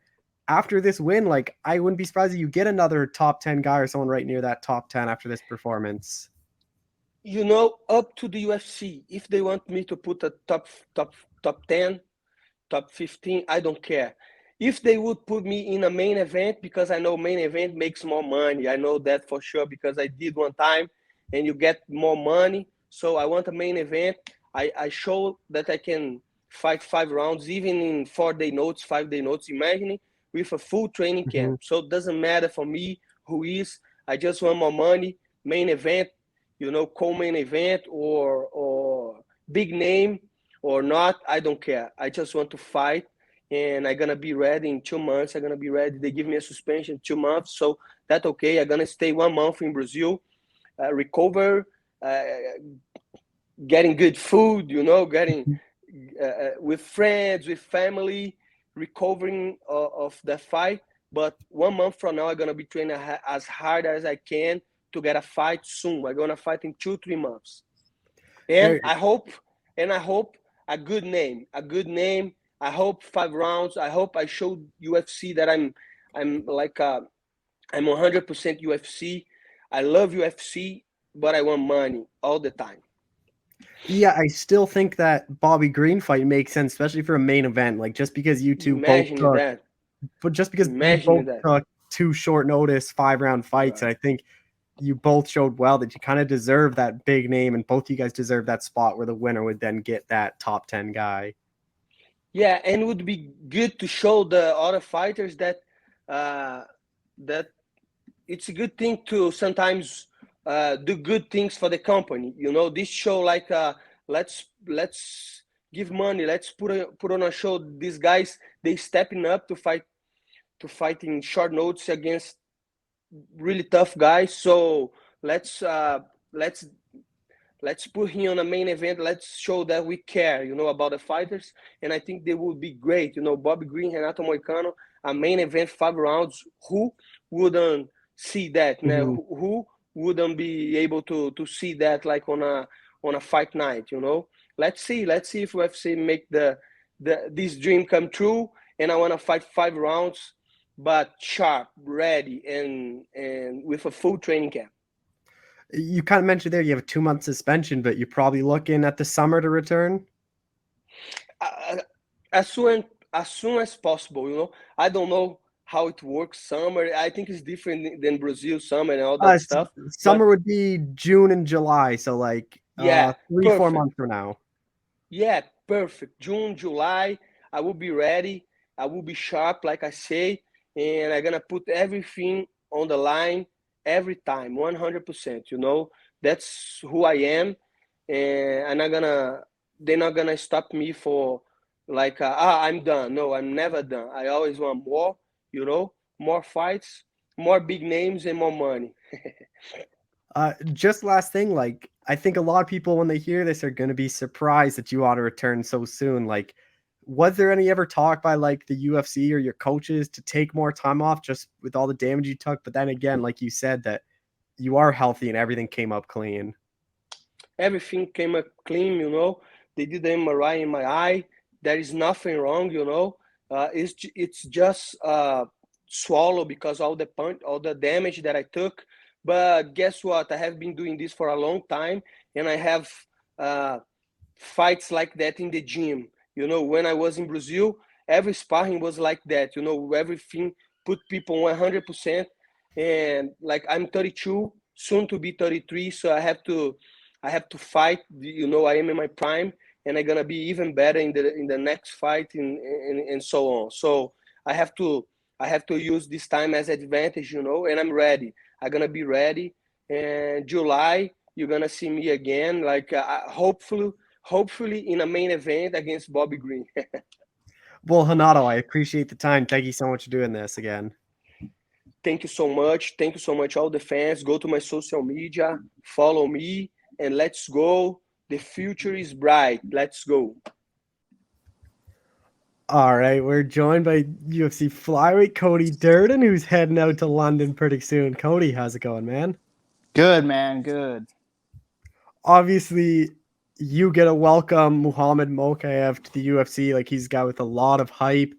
after this win, like I wouldn't be surprised if you get another top 10 guy or someone right near that top 10 after this performance. You know, up to the UFC. If they want me to put a top 10, top 15, I don't care. If they would put me in a main event, because I know main event makes more money. I know that for sure because I did one time and you get more money. So I want a main event. I show that I can fight 5 rounds, even in 4-day notes, 5-day notes, imagine with a full training camp. So it doesn't matter for me who is. I just want more money, main event, you know, co-main event or big name or not, I don't care. I just want to fight, and I'm gonna be ready in 2 months. I'm gonna be ready. They give me a suspension 2 months, so that's okay. I'm gonna stay 1 month in Brazil, recover, getting good food, you know, getting with friends, with family, recovering of the fight. But 1 month from now, I'm gonna be training as hard as I can to get a fight soon. I'm gonna fight in 2-3 months, and I hope a good name, a good name. I hope 5 rounds. I hope I showed UFC that I'm like I'm 100% UFC. I love UFC, but I want money all the time. Yeah, I still think that Bobby Green fight makes sense, especially for a main event. Like just because you two both Imagine took, that. but just because you Imagine both that. took 2 short notice 5-round fights, Right. I think you both showed well that you kind of deserve that big name, and both you guys deserve that spot where the winner would then get that top 10 guy. Yeah, and it would be good to show the other fighters that that it's a good thing to sometimes do good things for the company. You know, this show like let's give money, let's put on a show. These guys they stepping up to fight in short notes against really tough guys. So let's let's put him on a main event. Let's show that we care, you know, about the fighters. And I think they would be great. You know, Bobby Green, Renato Moicano, a main event 5 rounds. Who wouldn't see that? Now, who wouldn't be able to see that like on a fight night? You know, let's see if UFC make this dream come true. And I want to fight 5 rounds, but sharp, ready, and with a full training camp. You kind of mentioned there you have a 2-month suspension, but you're probably looking at the summer to return. As soon as possible, you know. I don't know how it works. Summer, I think it's different than Brazil summer and all that stuff. Summer But would be June and July, so like yeah, 3-4 perfect. months from now. Yeah, perfect. June, July, I will be ready. I will be sharp, like I say, and I'm gonna put everything on the line every time, 100%. You know, that's who I am, and they're not gonna stop me for like, I'm done. No, I'm never done. I always want more. You know, more fights, more big names, and more money. Just last thing, like I think a lot of people when they hear this are going to be surprised that you ought to return so soon. Like, was there any ever talk by like the UFC or your coaches to take more time off just with all the damage you took? But then again, like you said, that you are healthy and everything came up clean. Everything came up clean. You know, they did the MRI in my eye. There is nothing wrong. You know, it's just swallow because all the damage that I took. But guess what? I have been doing this for a long time, and I have uh, fights like that in the gym. You know, when I was in Brazil, every sparring was like that. You know, everything put people 100%. And like I'm 32, soon to be 33, so I have to fight. You know, I am in my prime, and I'm gonna be even better in the next fight, and so on. So I have to I have to use this time as advantage. You know, and I'm ready. I'm gonna be ready. And July, you're gonna see me again. Like hopefully in a main event against Bobby Green. Well, Renato, I appreciate the time. Thank you so much for doing this again. Thank you so much. Thank you so much, all the fans. Go to my social media, follow me, and let's go. The future is bright. Let's go. All right, we're joined by UFC flyweight Cody Durden, who's heading out to London pretty soon. Cody, how's it going, man? Good, man. Good. Obviously, you get to welcome Muhammad Mokaev to the UFC. Like, he's a guy with a lot of hype.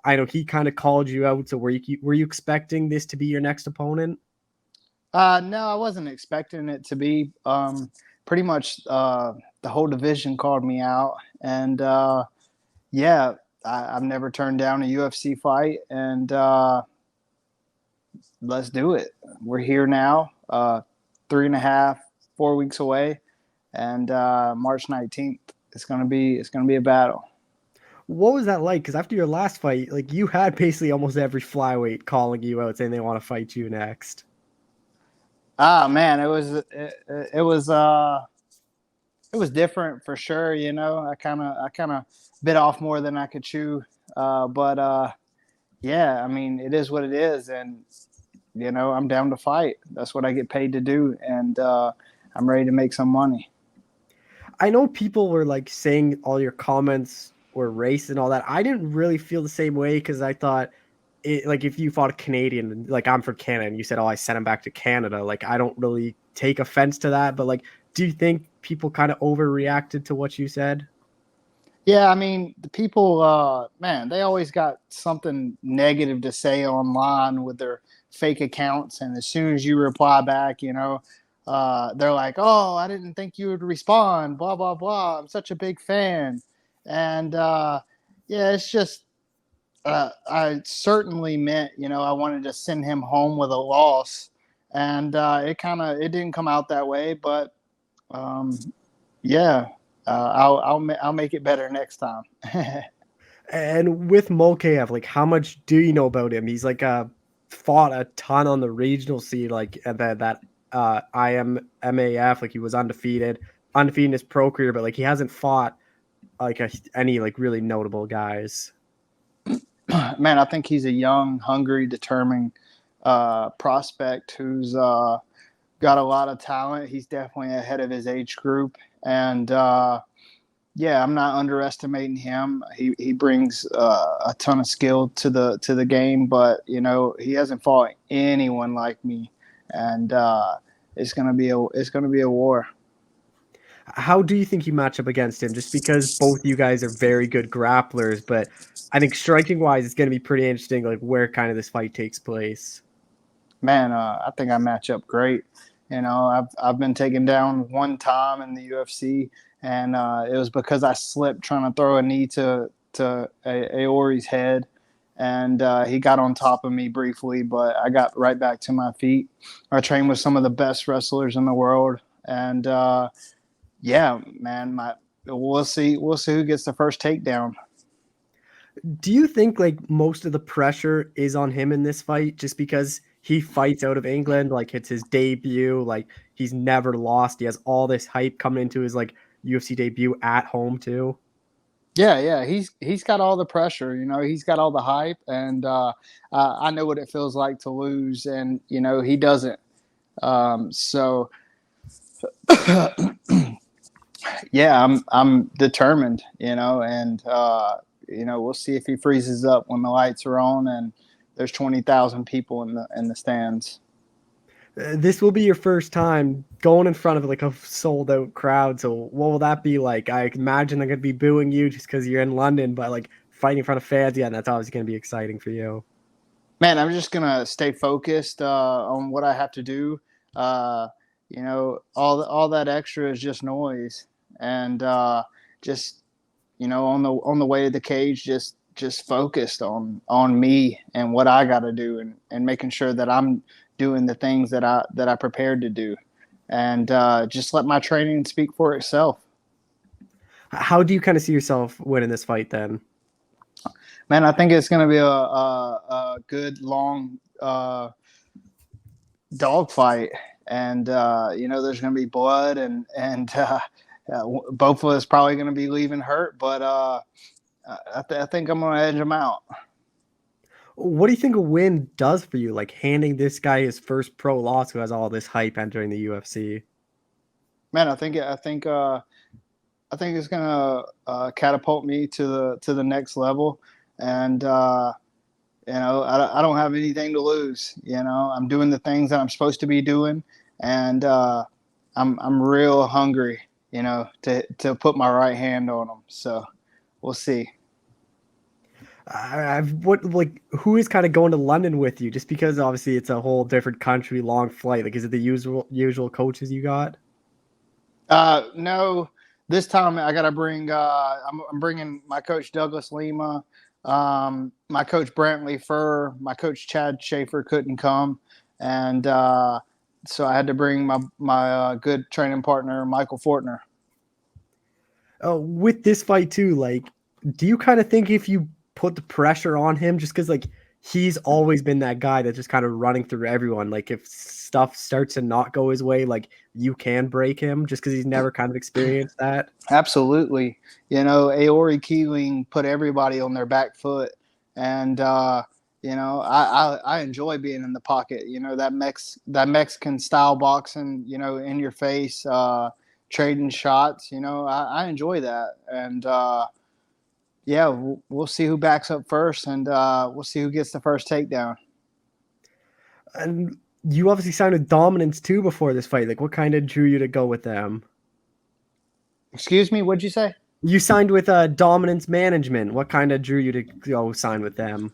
I know he kind of called you out. So were you expecting this to be your next opponent? No, I wasn't expecting it to be. Pretty much the whole division called me out. And yeah, I've never turned down a UFC fight. And let's do it. We're here now, 3.5, 4 weeks away. And March 19th, it's gonna be a battle. What was that like? Because after your last fight, like you had basically almost every flyweight calling you out saying they want to fight you next. Ah, man, it was different for sure. You know, I kind of bit off more than I could chew. But yeah, I mean, it is what it is, and you know, I'm down to fight. That's what I get paid to do, and I'm ready to make some money. I know people were like saying all your comments were race and all that. I didn't really feel the same way because I thought it like if you fought a Canadian, like I'm from Canada, and you said, "Oh, I sent him back to Canada." Like I don't really take offense to that, but like, do you think people kind of overreacted to what you said? Yeah, I mean, the people, man, they always got something negative to say online with their fake accounts, and as soon as you reply back, you know, they're like, "Oh, I didn't think you would respond." Blah blah blah. I'm such a big fan, and yeah, it's just I certainly meant, you know, I wanted to send him home with a loss, and it didn't come out that way, but um, yeah, I'll make it better next time. And with Mokaev, like how much do you know about him? He's like fought a ton on the regional scene, like at that IMMAF, like he was undefeated in his pro career, but like he hasn't fought like any like really notable guys. Man, I think he's a young, hungry, determined prospect who's got a lot of talent. He's definitely ahead of his age group, and yeah, I'm not underestimating him. He brings a ton of skill to the game, but you know, he hasn't fought anyone like me, and it's gonna be a war. How do you think you match up against him? Just because both you guys are very good grapplers, but I think striking wise, it's going to be pretty interesting, like where kind of this fight takes place. Man, I think I match up great. You know, I've been taken down one time in the UFC, and it was because I slipped trying to throw a knee to Aori's head, and he got on top of me briefly, but I got right back to my feet. I trained with some of the best wrestlers in the world, and yeah, man, we'll see who gets the first takedown. Do you think like most of the pressure is on him in this fight just because he fights out of England, like it's his debut, like he's never lost. He has all this hype coming into his like UFC debut at home too. Yeah, he's got all the pressure, he's got all the hype, and I know what it feels like to lose, and he doesn't. So yeah, I'm determined, and we'll see if he freezes up when the lights are on and there's 20,000 people in the stands. This will be your first time going in front of like a sold out crowd. So what will that be like? I imagine they're gonna be booing you just because you're in London, but like fighting in front of fans, yeah, that's obviously gonna be exciting for you. Man, I'm just gonna stay focused on what I have to do. All that extra is just noise, and just on the way to the cage, just focused on me and what I got to do, and making sure that I'm doing the things that I prepared to do, and just let my training speak for itself. How do you kind of see yourself winning this fight then? Man, I think it's going to be a good long dog fight, and there's going to be blood, and both of us probably going to be leaving hurt, but I think I'm going to edge them out. What do you think a win does for you? Like handing this guy his first pro loss, who has all this hype entering the UFC. Man, I think it's going to catapult me to the next level, and I don't have anything to lose. I'm doing the things that I'm supposed to be doing, and I'm real hungry, to put my right hand on them. So we'll see. Who is kind of going to London with you? Just because obviously it's a whole different country, long flight. Like, is it the usual coaches you got? No, this time I got to bring. I'm bringing my coach Douglas Lima, my coach Brantley Furr, my coach Chad Schaefer couldn't come, and so I had to bring my good training partner Michael Fortner. Oh, with this fight too, like, do you kind of think if you put the pressure on him, just because like he's always been that guy that's just kind of running through everyone, like if stuff starts to not go his way, like you can break him just because he's never kind of experienced that? Absolutely. Aori Keeling put everybody on their back foot, and I enjoy being in the pocket. That Mexican style boxing, in your face, trading shots. I enjoy that, and yeah, we'll see who backs up first, and we'll see who gets the first takedown. And you obviously signed with Dominance too before this fight. Like, what kind of drew you to go with them? Excuse me, what'd you say? You signed with Dominance Management. What kind of drew you to go sign with them?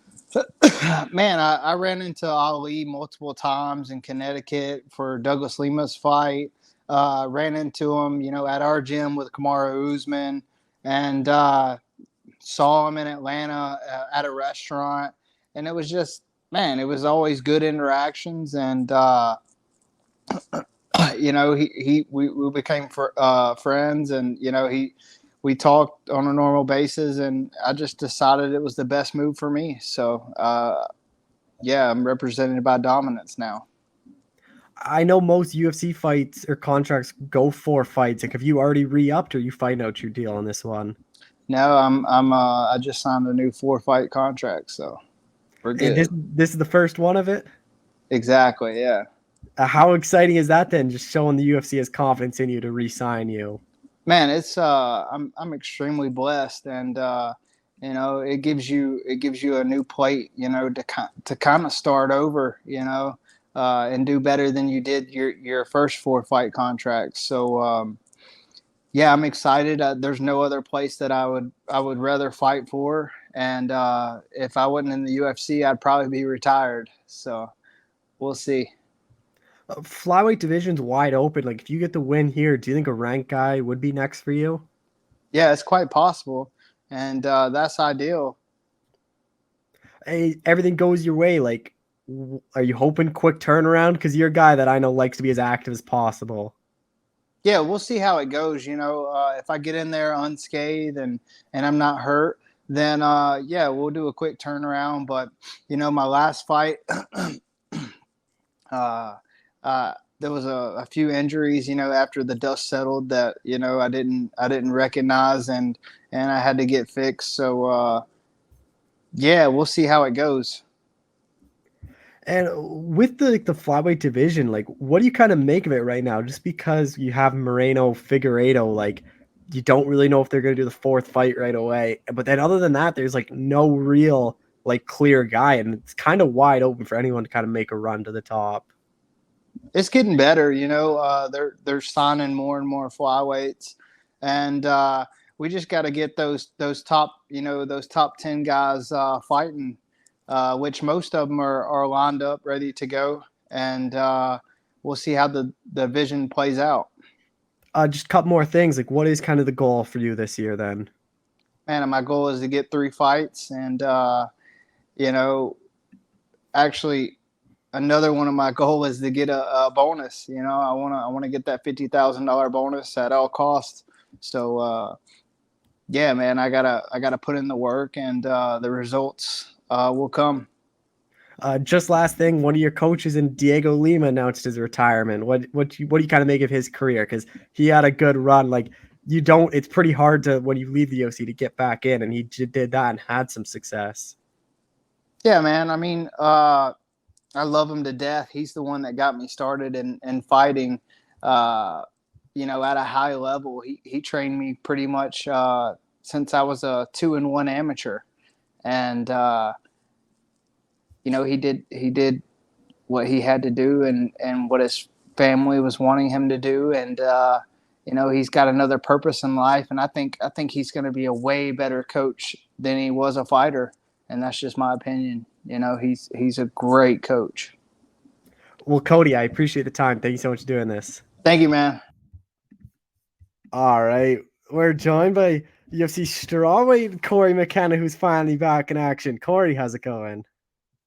Man, I ran into Ali multiple times in Connecticut for Douglas Lima's fight. Ran into him, at our gym with Kamaru Usman, and saw him in Atlanta at a restaurant, and it was just, man, it was always good interactions, and we became friends, and we talked on a normal basis, and I just decided it was the best move for me. So yeah, I'm represented by Dominance now. I know most UFC fights or contracts go 4 fights. Like, have you already re-upped, or you find out your deal on this one? No, I just signed a new 4-fight contract, so we're good. And this is the first one of it? Exactly, yeah. How exciting is that then? Just showing the UFC has confidence in you to re-sign you. Man, it's I'm extremely blessed, and it gives you a new plate, to kind of start over, and do better than you did your first 4-fight contract. So yeah, I'm excited. There's no other place that I would rather fight for, and if I wasn't in the UFC, I'd probably be retired. So we'll see. Flyweight division's wide open. Like, if you get the win here, do you think a ranked guy would be next for you? Yeah, it's quite possible, and that's ideal. Hey, everything goes your way. Like, are you hoping quick turnaround? Because you're a guy that I know likes to be as active as possible. Yeah, we'll see how it goes. If I get in there unscathed and I'm not hurt, then yeah, we'll do a quick turnaround. But my last fight, Uh, there was a few injuries, after the dust settled that I didn't recognize, and I had to get fixed. So yeah, we'll see how it goes. And with the flyweight division, like, what do you kind of make of it right now? Just because you have Moreno, Figueiredo, like, you don't really know if they're going to do the fourth fight right away. But then other than that, there's like no real like clear guy, and it's kind of wide open for anyone to kind of make a run to the top. It's getting better, they're signing more and more flyweights, and we just got to get those top 10 guys fighting, which most of them are lined up, ready to go, and we'll see how the division plays out. Just a couple more things. Like, what is kind of the goal for you this year then? Man, my goal is to get 3 fights, and you know, actually, another one of my goals is to get a bonus. I want to get that $50,000 bonus at all costs. So yeah, man, I gotta put in the work, and the results will come. Just last thing, one of your coaches in Diego Lima announced his retirement. What do you kind of make of his career? Because he had a good run. Like, it's pretty hard to, when you leave the OC, to get back in, and he did that and had some success. Yeah, man. I mean, I love him to death. He's the one that got me started in fighting. At a high level. He trained me pretty much since I was a 2-1 amateur, and he did what he had to do, and what his family was wanting him to do, and he's got another purpose in life, and I think he's going to be a way better coach than he was a fighter, and that's just my opinion. He's a great coach. Well, Cody, I appreciate the time. Thank you so much for doing this. Thank you, man. All right. We're joined by UFC strawweight Cory McKenna, who's finally back in action. Cory, how's it going?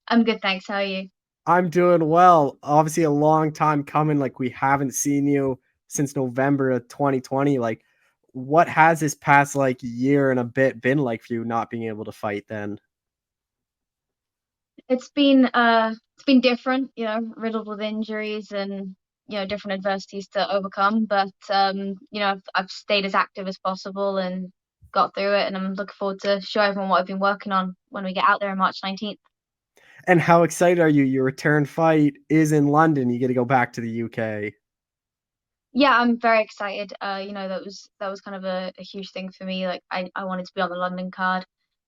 I'm good, thanks. How are you? I'm doing well. Obviously, a long time coming. Like, we haven't seen you since November of 2020. Like, what has this past like year and a bit been like for you not being able to fight then? It's been different, riddled with injuries and different adversities to overcome. But I've stayed as active as possible and got through it, and I'm looking forward to show everyone what I've been working on when we get out there on March 19th. And how excited are you? Your return fight is in London. You get to go back to the UK. Yeah, I'm very excited. That was kind of a huge thing for me. Like, I wanted to be on the London card.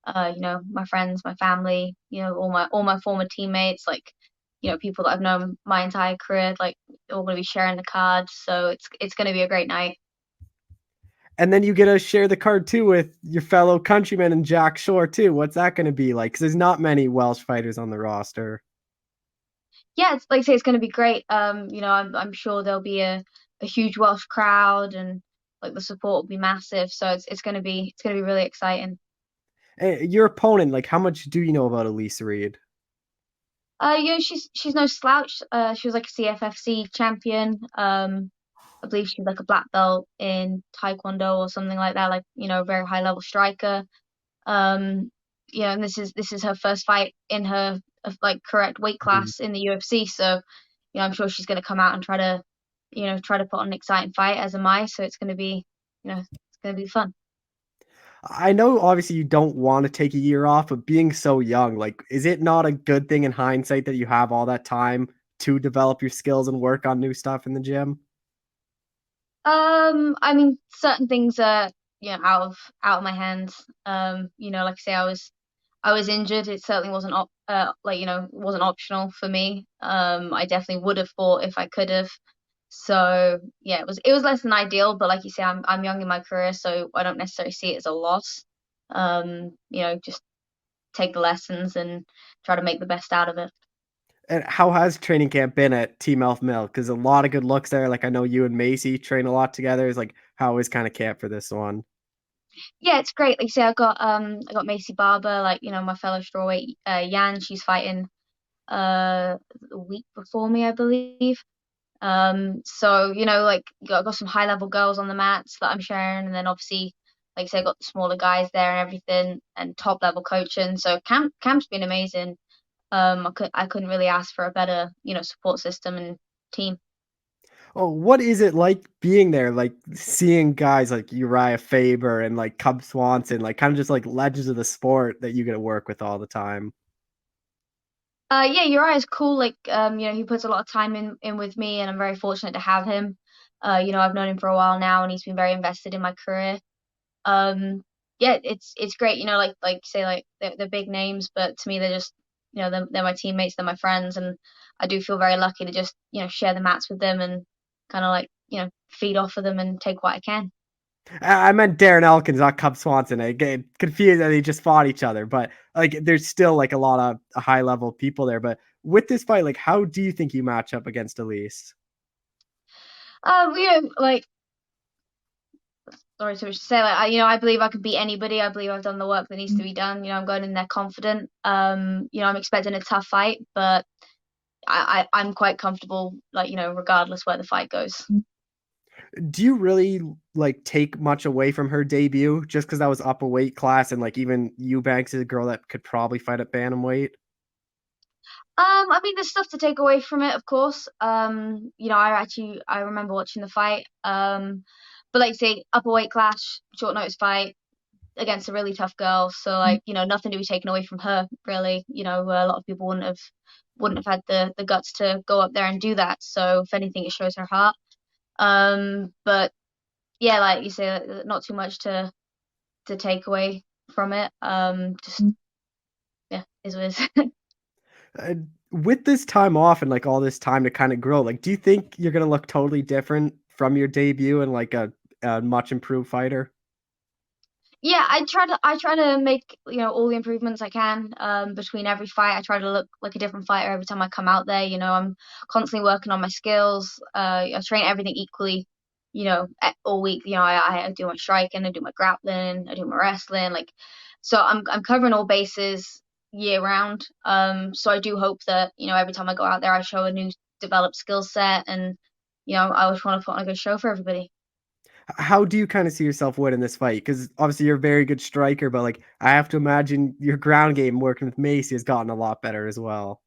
My friends, my family, all my former teammates, like, people that I've known my entire career, like, all gonna be sharing the card. So it's gonna be a great night. And then you get to share the card too with your fellow countryman and Jack Shore too. What's that going to be like? Because there's not many Welsh fighters on the roster. Yeah, it's like I say, it's gonna be great. I'm sure there'll be a huge Welsh crowd, and like the support will be massive. So it's gonna be really exciting. Hey, your opponent, like, how much do you know about Elise Reed? She's no slouch. She was like a CFFC champion. I believe she's like a black belt in Taekwondo or something like that. Like, very high level striker. Um, and this is her first fight in her like correct weight class in the UFC. So, I'm sure she's going to come out and try to put on an exciting fight, as am I. So it's going to be fun. I know obviously you don't want to take a year off, but being so young, like, is it not a good thing in hindsight that you have all that time to develop your skills and work on new stuff in the gym? I mean, certain things are, out of my hands. Like I say, I was injured. It certainly wasn't wasn't optional for me. I definitely would have fought if I could have. So yeah, it was less than ideal, but like you say, I'm young in my career, so I don't necessarily see it as a loss. Just take the lessons and try to make the best out of it. And how has training camp been at Team Elf Mill? Because a lot of good looks there. Like, I know you and Macy train a lot together. Is like, how is kind of camp for this one? Yeah, it's great. Like you say, I got Macy Barber, like, my fellow strawweight, Yan. She's fighting the week before me, I believe. So, like, got some high level girls on the mats that I'm sharing, and then obviously, like I said, I got the smaller guys there and everything, and top level coaching. So camp's been amazing. I couldn't really ask for a better, support system and team. Oh, what is it like being there? Like seeing guys like Uriah Faber and like Cub Swanson, like kind of just like legends of the sport that you get to work with all the time. Yeah, Uriah is cool. Like, he puts a lot of time in with me, and I'm very fortunate to have him. I've known him for a while now, and he's been very invested in my career. Yeah, it's great. Like say like they're big names, but to me they're just they're my teammates, they're my friends, and I do feel very lucky to just share the mats with them and kind of like feed off of them and take what I can. I meant Darren Elkins, not Cub Swanson. I get confused that they just fought each other, but like there's still like a lot of high level people there. But with this fight, like how do you think you match up against Elise? Like sorry to say, like I believe I could beat anybody. I believe I've done the work that needs to be done. I'm going in there confident. I'm expecting a tough fight, but I'm quite comfortable, like regardless where the fight goes. Do you really like take much away from her debut just because that was up a weight class and like even Eubanks is a girl that could probably fight at bantamweight? I mean, there's stuff to take away from it, of course. I remember watching the fight. But like say, upper weight class, short notice fight against a really tough girl. So like, nothing to be taken away from her, really. A lot of people wouldn't have had the guts to go up there and do that. So if anything, it shows her heart. But yeah, like you say, not too much to take away from it. Just yeah, is what it is. Uh, with this time off and like all this time to kind of grow, like do you think you're gonna look totally different from your debut and like a much improved fighter? Yeah, I try to make all the improvements I can between every fight. I try to look like a different fighter every time I come out there. I'm constantly working on my skills. I train everything equally, all week. I do my striking, I do my grappling, I do my wrestling. Like, so I'm covering all bases year round. So I do hope that every time I go out there, I show a new developed skill set, and I always want to put on a good show for everybody. How do you kind of see yourself winning this fight? Because obviously you're a very good striker, but like I have to imagine your ground game working with Macy has gotten a lot better as well.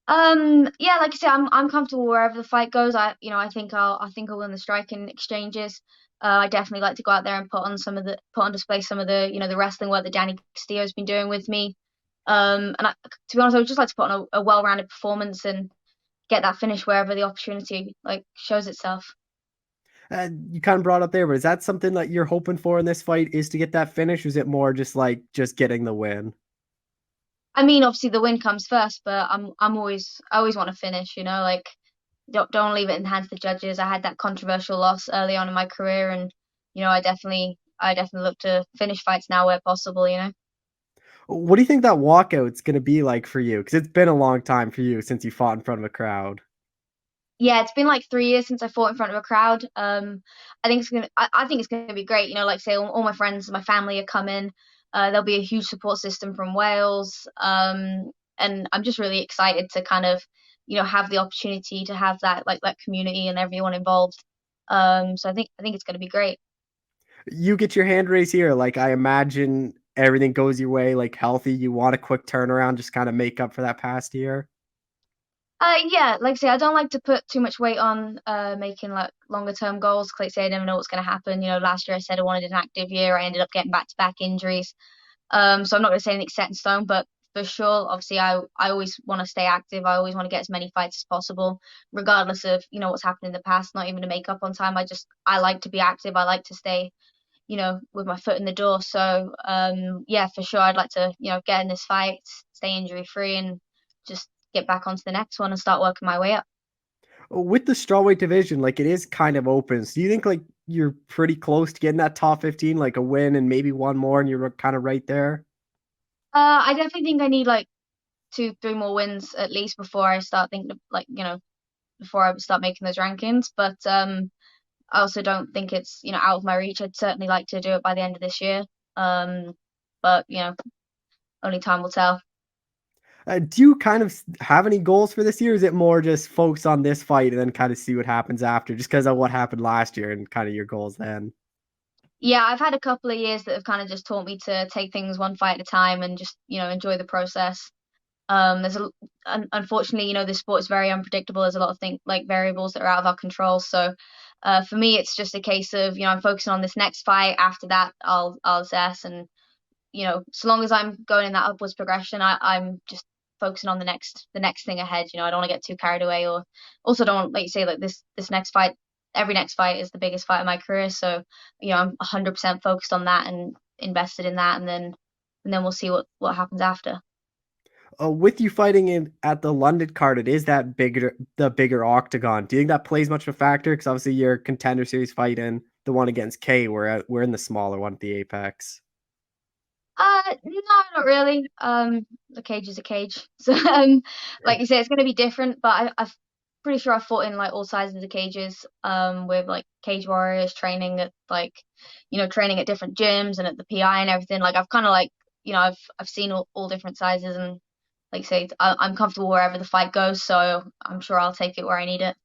Yeah, like I said, I'm comfortable wherever the fight goes. I think I'll win the striking exchanges. I definitely like to go out there and put on display some of the the wrestling work that Danny Castillo's been doing with me. To be honest, I would just like to put on a well-rounded performance and get that finish wherever the opportunity like shows itself. You kind of brought up there, but is that something that you're hoping for in this fight? Is to get that finish? Or is it more just like just getting the win? I mean, obviously the win comes first, but I always want to finish. Like don't leave it in the hands of the judges. I had that controversial loss early on in my career, and I definitely look to finish fights now where possible. What do you think that walkout's going to be like for you? Because it's been a long time for you since you fought in front of a crowd. Yeah, it's been like 3 years since I fought in front of a crowd. I think it's gonna be great. Like say all my friends, my family are coming. There'll be a huge support system from Wales. And I'm just really excited to kind of, have the opportunity to have that like that community and everyone involved. So I think it's gonna be great. You get your hand raised here. Like I imagine everything goes your way, like healthy. You want a quick turnaround, just kind of make up for that past year. Yeah, like I say, I don't like to put too much weight on making like longer term goals. 'Cause like I say, I never know what's going to happen. Last year I said I wanted an active year. I ended up getting back to back injuries. So I'm not going to say anything set in stone, but for sure, obviously, I always want to stay active. I always want to get as many fights as possible, regardless of what's happened in the past. Not even to make up on time. I like to be active. I like to stay with my foot in the door. So yeah, for sure, I'd like to get in this fight, stay injury free, and just get back onto the next one and start working my way up. With the strawweight division, like it is kind of open. So do you think like you're pretty close to getting that top 15, like a win and maybe one more, and you're kind of right there? I definitely think I need like 2, 3 more wins at least before I start thinking of like before I start making those rankings. But I also don't think it's out of my reach. I'd certainly like to do it by the end of this year. But only time will tell. Do you kind of have any goals for this year? Or is it more just focus on this fight and then kind of see what happens after, just because of what happened last year and kind of your goals then? Yeah, I've had a couple of years that have kind of just taught me to take things one fight at a time and just enjoy the process. There's unfortunately, this sport is very unpredictable. There's a lot of things like variables that are out of our control. So for me, it's just a case of, I'm focusing on this next fight. After that, I'll assess. And, so long as I'm going in that upwards progression, I'm just focusing on the next thing ahead. I don't want to get too carried away, or also don't, like you say, like this next fight, every next fight is the biggest fight of my career. So, I'm 100% focused on that and invested in that. And then we'll see what happens after. With you fighting at the London card, it is the bigger octagon. Do you think that plays much of a factor? Because obviously your Contender Series fight and the one against Kay, we're in the smaller one at the Apex. No, not really. The cage is a cage. So, like you say, it's going to be different. But I'm pretty sure I fought in like all sizes of cages. With like cage warriors training at training at different gyms and at the PI and everything. Like I've kind of like I've seen all different sizes, and like I say, I'm comfortable wherever the fight goes. So I'm sure I'll take it where I need it.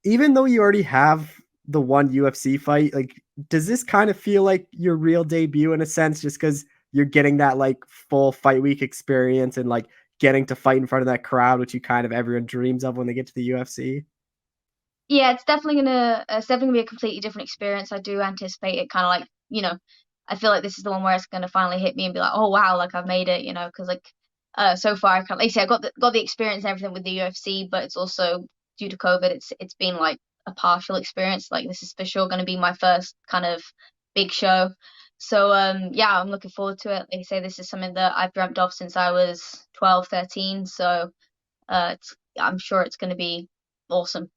Even though you already have the one UFC fight, like does this kind of feel like your real debut in a sense, just because you're getting that like full fight week experience and like getting to fight in front of that crowd, which everyone dreams of when they get to the UFC? Yeah, it's definitely gonna be a completely different experience. I do anticipate it kind of like, I feel like this is the one where it's gonna finally hit me and be like, oh wow, like I've made it, because like so far I can't, like I say, I got the experience and everything with the UFC, but it's also due to COVID, it's been like a partial experience. Like this is for sure gonna be my first kind of big show. So yeah, I'm looking forward to it. Like I say, this is something that I've dreamt of since I was 12, 13. So I'm sure it's gonna be awesome.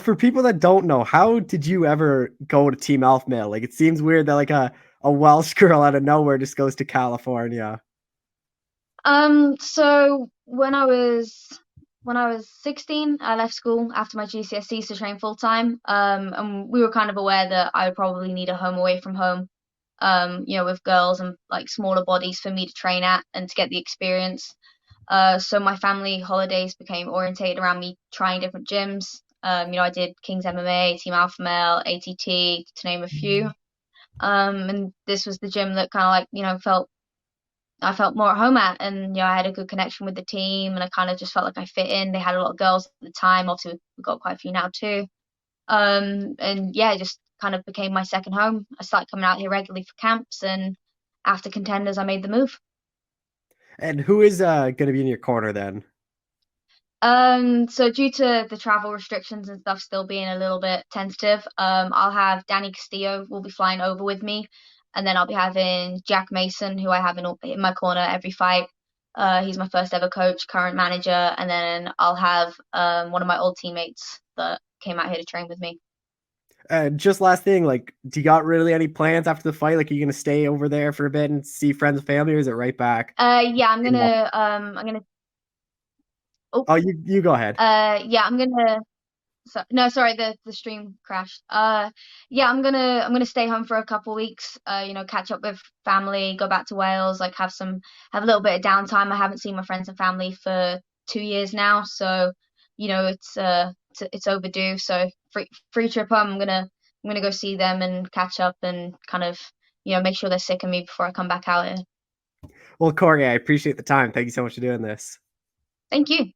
For people that don't know, how did you ever go to Team Alpha Male? Like it seems weird that like a Welsh girl out of nowhere just goes to California. So when I was 16, I left school after my GCSEs to train full time. And we were kind of aware that I would probably need a home away from home. With girls and like smaller bodies for me to train at and to get the experience. So my family holidays became orientated around me trying different gyms. I did King's MMA, Team Alpha Male, ATT, to name a few. And this was the gym that kind of like, I felt more at home at, and I had a good connection with the team, and I kind of just felt like I fit in. They had a lot of girls at the time. Obviously, we've got quite a few now too. And yeah, it just kind of became my second home. I started coming out here regularly for camps, and after Contenders, I made the move. And who is going to be in your corner then? So due to the travel restrictions and stuff still being a little bit tentative, I'll have Danny Castillo will be flying over with me, and then I'll be having Jack Mason, who I have in my corner every fight. He's my first ever coach, current manager, and then I'll have one of my old teammates that came out here to train with me. Just last thing, like, do you got really any plans after the fight? Like, are you gonna stay over there for a bit and see friends and family, or is it right back? Yeah, I'm gonna. Oh, you go ahead. Yeah, I'm gonna. So, no, sorry, the stream crashed. Yeah, I'm gonna stay home for a couple weeks. Catch up with family, go back to Wales, like have a little bit of downtime. I haven't seen my friends and family for 2 years now, so it's overdue. So free trip home. I'm gonna go see them and catch up and kind of make sure they're sick of me before I come back out here. Well, Corey, I appreciate the time. Thank you so much for doing this. Thank you.